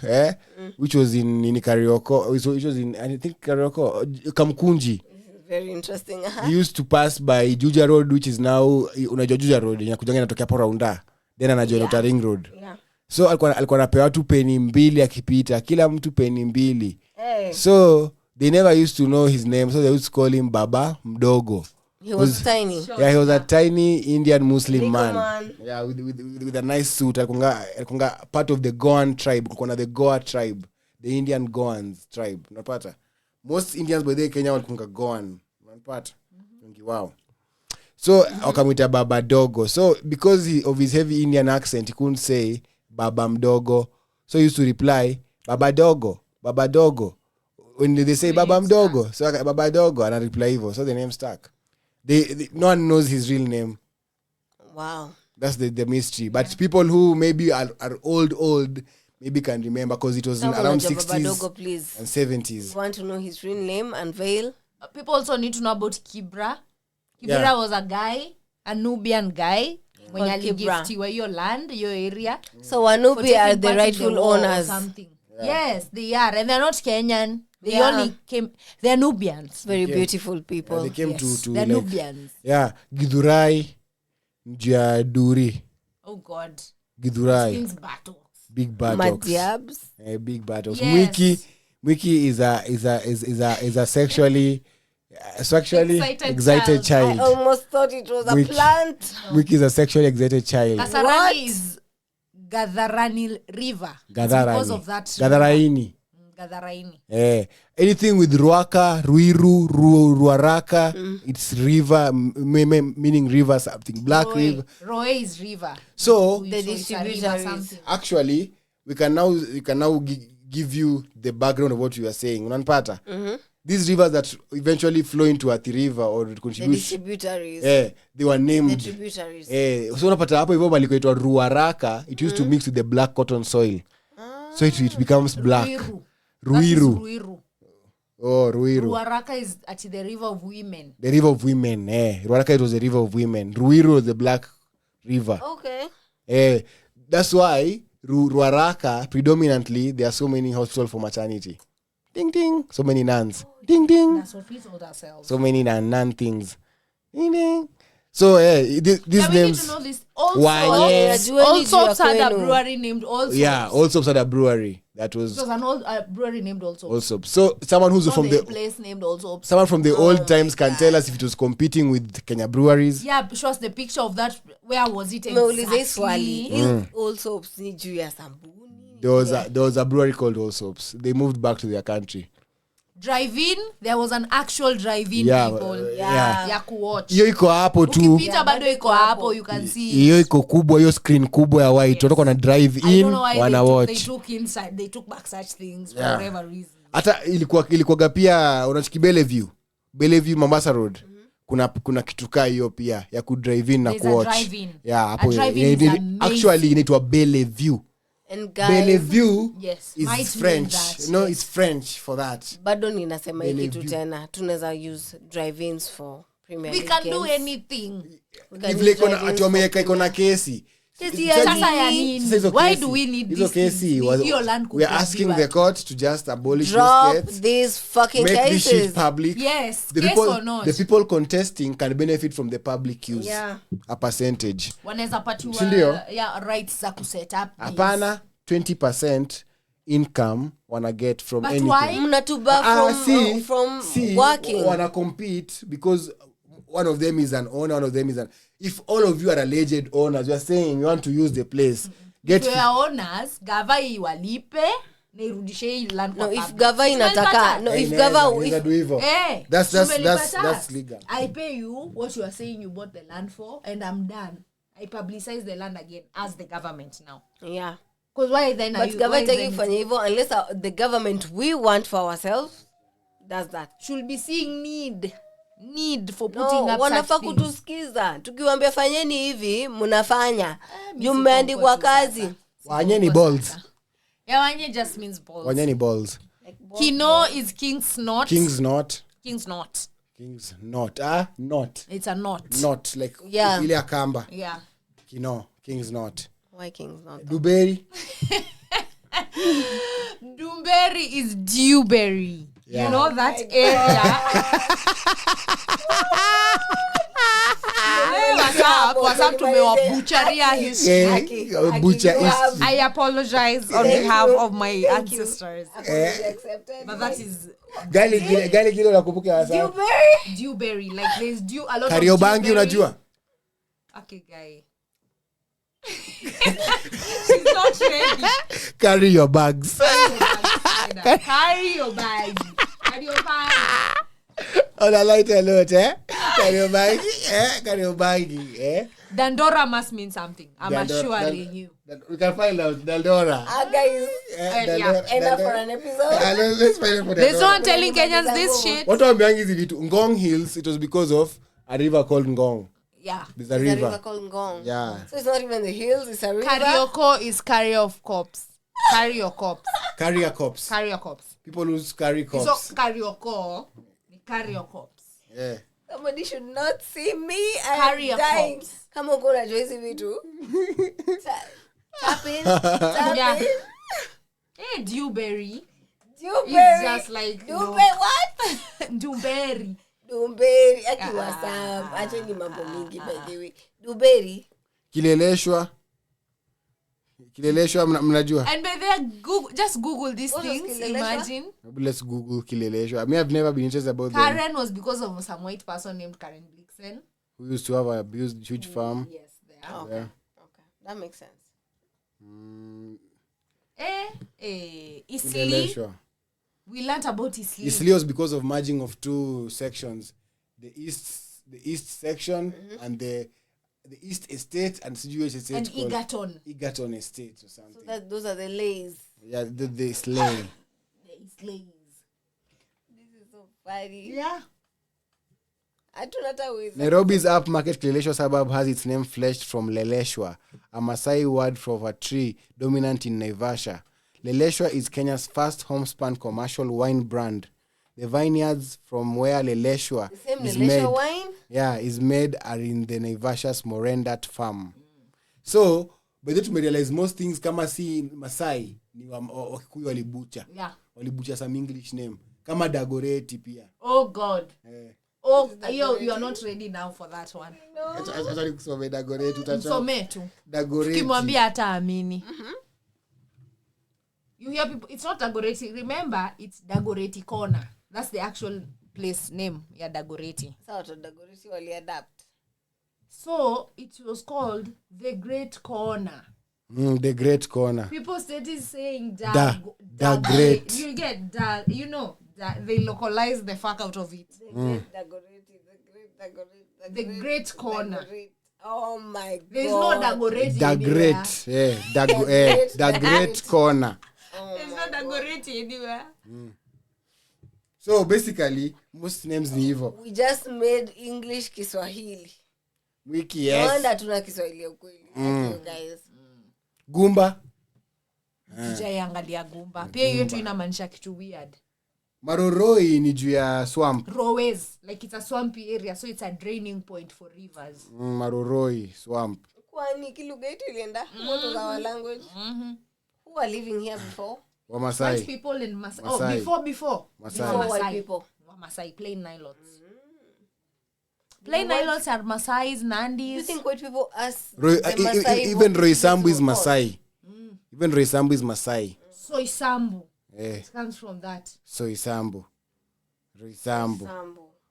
which was in Karioko, which was in, I think Karioko, Kamkunji. Very interesting. He used to pass by Juja Road, which is now unajua Juja Road, inakujanga inatokea hapo Raunda. Then anajua Outer Ring Road. Yeah. So alikuwa anapewa watu peni 2 akipita, kila mtu peni 2. Hey. So they never used to know his name, so they used to call him Baba Mdogo. He was tiny. Yeah, he was a tiny Indian Muslim man. Yeah, with a nice suit. Alikuwa part of the Goan tribe. Kulikuwa the Goa tribe, the Indian Goans tribe. Unapata? Most Indians by the Kenya walikuwa Goan. Unapata? Wow. So wakamwita Baba Dogo. So because of his heavy Indian accent, he couldn't say Baba Mdogo. So he used to reply Baba Dogo, Baba Dogo. When they say Baba Mdogo, so Baba Dogo, and I reply hivyo. So the name stuck. No one knows his real name. Wow. That's the mystery. But people who maybe are old maybe can remember because it was in around 60s Dogo, please. and 70s. Want to know his real name? Unveil. People also need to know about Kibra. Kibra was a guy, a Nubian guy. When you giftiwa your land, your area. So Wanubi are the rightful owners. Something. Yeah. Yes, they are. And they're not Kenyan. They only came. They're Nubians. Very beautiful people. Yeah, they came to they're like, Nubians. Yeah, Githurai, Njaduri. Oh God. Githurai. Means battles. Big battles. Madiabs. Big battles. Yes. Mwiki is a sexually excited child. I almost thought it was a plant. Mwiki is a sexually excited child. Kasarani is Gadharani River. Gadharani. Because of that. Gadharaini. Gadharaini. Anything with Ruaka, Ruiru, Ruaraka, it's river, meaning river something. Black Roe. river. Roe is river. So the distributor actually, we can now give you the background of what you are saying. Unanipata? These rivers that eventually flow into Athi River or contribute. The distributaries. They were named. The tributaries. So unapata hapo hivyo balikoitwa Ruaraka, it used to mix with the black cotton soil. So it becomes black. Ruiru. Oh, Ruiru. Ruaraka is at the river of women. The river of women. Ruaraka, it was the river of women. Ruiru was the black river. Okay. That's why Ruaraka, predominantly, there are so many hospitals for maternity. Ding, ding. So many nuns. Ding, ding. That's what we told ourselves. So many nun things. Ding, ding. So, these names... We need to know this. Also, All Soaps had a brewery named All Soaps. Yeah, All Soaps had a brewery. That was... It was an old brewery named All Soaps. All Soaps. So, someone who's from the... place named All Soaps. Someone from the old times can tell us if it was competing with Kenya breweries. Yeah, show us the picture of that. Where was it exactly? All Soaps ni juu ya sabuni. There was a brewery called All Soaps. They moved back to their country. Drive-in, there was an actual drive-in people. Ya kuwatch. Hiyo iko hapo tu. Ukipita bado iko hapo, you can see. Hiyo iko kubwa, hiyo screen kubwa ya white. Watu wana drive in, wana watch. They took inside, they took back such things for whatever reason. Hata ilikuwa pia unachiki Bellevue Mombasa Road. Kuna kituka hiyo pia ya ku drive in na kuwatch. Yeah, hapo. Actually inaitwa Bellevue. And guys, Bellevue is French. That, no, it's French for that. Bado ninasema hiki tu tena. Tunaweza use drive-ins for Premier League games. We can do anything. Atuameka iko na kesi. Sasa ya nini? Why do we need this? We are asking the court to just abolish these fucking make cases. This shit public. Yes, or not. The people contesting can benefit from the public use. A percentage. Wanaweza patiwa rights za kuset up. Hapana, 20% income wanna get from anything. But why? Mnatuba from working. Wanna compete because one of them is an owner, one of them is an... If all of you are alleged owners, you are saying you want to use the place. If you are owners, gava iwalipe, neirudishe hii land kwa if gava inataka... No, if gava... That's legal. I pay you what you are saying you bought the land for, and I'm done. I publicize the land again as the government now. Yeah. Because why then are you... But government taking for hivyo, unless the government we want for ourselves, does that. Should be seeing need for putting up wanafaa kutusikiza tukiwaambia fanyeni hivi mnafanya mmeandikwa kazi wanyeni balls wanye just means balls wanyeni balls like kino is king's knot not it's a knot like ile akamba kino king's knot why king's knot Dewberry Dewberry is Dewberry. You know that area. What's up to me? Butcheria history. I apologize on behalf of my ancestors. But that is Gali kilo nakumbuka hasa. Dewberry. Like there's a lot Kariobangi unajua? Okay, guy. She's not ready. Carry your bags. Carry your bag. On a lighter note, Carry your bag. Dandora must mean something. I'm assuring you. We can find out Dandora. Guys, enough for an episode. Let's find it for there's no one telling Kenyans this shit. What I'm saying is it Ngong Hills, it was because of a river called Ngong. Yeah. There's a river called Ngong. Yeah. So it's not even the hills, it's a river. Karioko is carrier of cops. Carrier cops. People who carry cops. So Karioko, carrier cops. Yeah. Somebody should not see me. Carrier cops. Kama uko unajua hizi vitu. Tap in. Hey, Dewberry. It's just like what? Dewberry. Akiwa sawa. Acheni mambo mingi by the way. Dewberry. Kileleshwa mnajua. And by there just Google these things. Imagine. Let's Google Kileleshwa. I mean, I've never been interested about Karen them. Was because of some white person named Karen Blixen who used to have a huge farm. Yes, there. Okay. That makes sense. Isli. We learned about Isli. Isli was because of merging of two sections. The east section and the East Estate and CGH Estate. And Egerton Estate or something. So those are the lays. Yeah, the slay. The slays. This is so funny. Yeah. Nairobi's upmarket Kileleshwa suburb has its name fleshed from Leleshwa, a Maasai word for a tree dominant in Naivasha. Leleshwa is Kenya's first homespun commercial wine brand. The vineyards from where Leleshwa is made, wine? Yeah, is made are in the Naivasha's Morendat farm. So, by the time we realize most things kama si Masai ni Wakikuyu walibucha. Yeah. Walibucha some English name. Kama Dagoreti pia. Oh God. Oh, you are not ready now for that one. Acha kusome Dagoreti utacha. Some tu. Dagoreti. Kimwambia hata amini. You hear people, it's not Dagoreti. Remember, it's Dagoreti Corner. That's the actual place name, ya Dagoreti. So Dagoreti wali adapt. So it was called the Great Corner. The Great Corner. People started saying the Great. You get you know, they localize the fuck out of it. The Great Corner. Oh my God. There's no Dagoreti. The Great. The Great Corner. There's no Dagoreti anywhere. So basically, most names ni hivyo. We just made English Kiswahili. Wiki, yes. Wanda tuna Kiswahili ukweli. You guys. Gumba. Tujaangalia Gumba. Pia hiyo tu inamaanisha kitu weird. Maroroi ni juu ya swamp. Rowes, like it's a swampy area, so it's a draining point for rivers. Maroroi, swamp. Kwani kilugha yetu ilienda? What was our language? Who are living here before? Wamasai. White people in Masai. Oh, before. Masai. Before white people. Masai, plain Nilots. Plain Nilots are Masais, Nandis. You think white people as even Roysambu is Masai. Even Roysambu is Masai. Soy Sambu. It comes from that. Soysambu. Roysambu.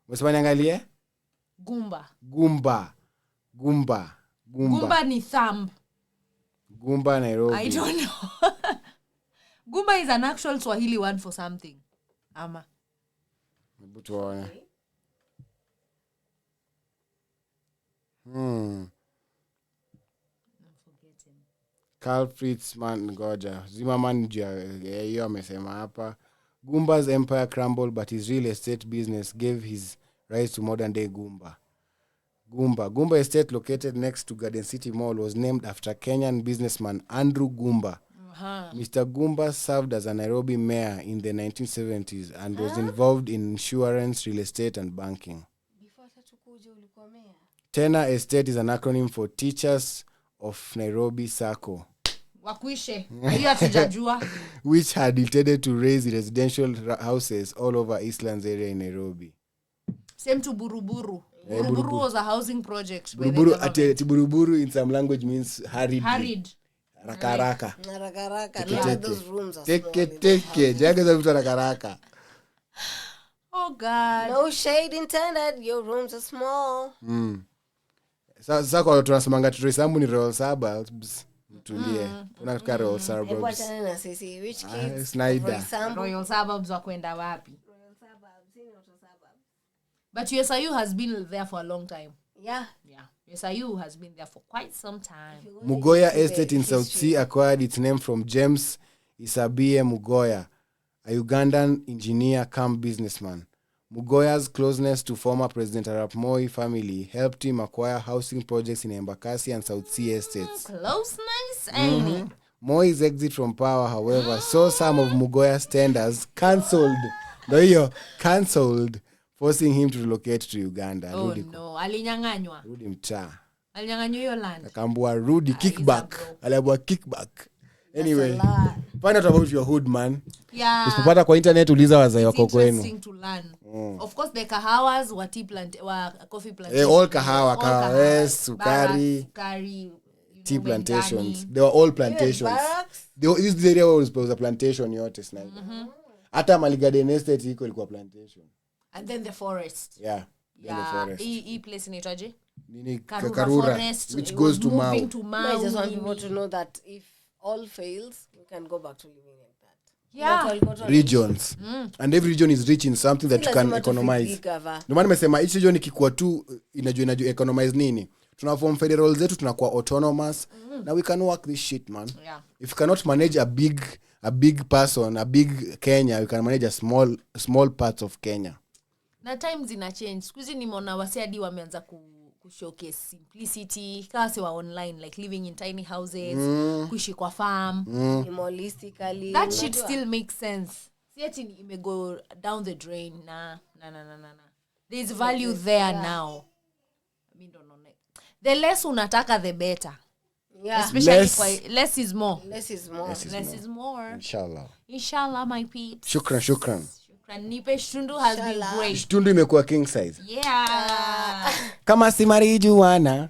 Umesema niangalie? Gumba. Gumba ni thumb. Gumba Nairobi. I don't know. Gumba is an actual Swahili word for something. Ama. Hebu tuone. Carl Fritzman ngoja. Zimmerman hiyo amesema hapa. Gumba's empire crumbled but his real estate business gave his rise to modern day Gumba. Gumba estate located next to Garden City Mall was named after Kenyan businessman Andrew Gumba. Mr. Gumba served as a Nairobi mayor in the 1970s and was involved in insurance, real estate and banking. Tena Estate is an acronym for Teachers of Nairobi Sacco. Wakuishe. Hiyo hatujajua. Which had intended to raise residential houses all over Eastlands area in Nairobi. Same to Buruburu. Buruburu was a housing project. Buruburu in some language means hurried. Rakaraka. Take. Jagaza vitu rakaraka. Oh God. No shade intended. Your rooms are small. Sasa kwa tunasemanga Roysambu ni Royal Suburbs. Tulie. Unataka Royal Suburbs. Wachana na sisi. Which kids? Snyder. Royal Suburbs wakwenda wapi? But USIU has been there for a long time. Yeah. USIU has been there for quite some time. Mugoya Estate in South Sea acquired its name from James Isabie Mugoya, a Ugandan engineer come businessman. Mugoya's closeness to former President Arap Moi family helped him acquire housing projects in Embakasi and South Sea estates. Closeness, ain't it? Moi's exit from power, however, saw some of Mugoya's tenders cancelled, forcing him to relocate to Uganda. Oh no, alinyanganywa. Rudi mtaa. Alinyanganywa hiyo land. Akambua rudi kickback. Aliabua kickback. Anyway, find out about your hood, man. Yeah. Usipopata kwa internet uliza wazee wako kwenu. Interesting to learn. Of course the kahawas were coffee plantations. All kahawa, sukari, tea plantations. They were all plantations. This area was a plantation yote Snyder. Hata Maligarden Estate iko ilikuwa plantation. And then the forest. Yeah. The forest. E place inaitwaje? Nini Karura forest, which goes to Mau. I just want people to know that if all fails, we can go back to living like that. Yeah. Regions. And every region is rich in something that you can economize. Ndio maana nimesema each region ikikuwa tu inajua economize nini. Tunaform federal zetu tunakuwa autonomous. Now we can work this shit, man. Yeah. If you cannot manage a big person, a big Kenya, you can manage a small parts of Kenya. Na times ina change. Sikuzi nimeona wasiadi wameanza kushowcase simplicity kasi wa online like living in tiny houses kuishi kwa farm minimalistically that shit still makes sense si ati imego down the drain na there's value there now I mean don't know the less unataka the better especially less is more inshallah my peeps shukran nipe shtundu has been great shtundu imekuwa king size kama si marijuana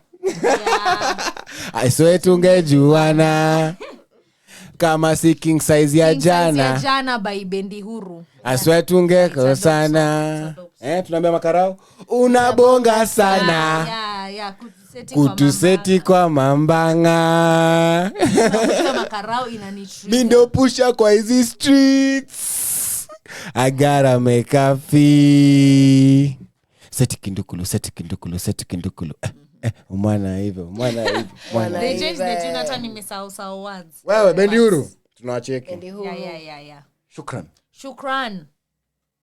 I swear tungejuana kama si king size ya jana by Bendi Huru I swear tungekosana tunaambia makarao unabonga sana kutuseti kwa mambanga makarao inanitreat mindo pusha kwa hizi streets I gotta make a fee seti kindukulu umana hivyo they change the tune hata nimesahau words wewe Bendi Huru tunawacheki yeah shukran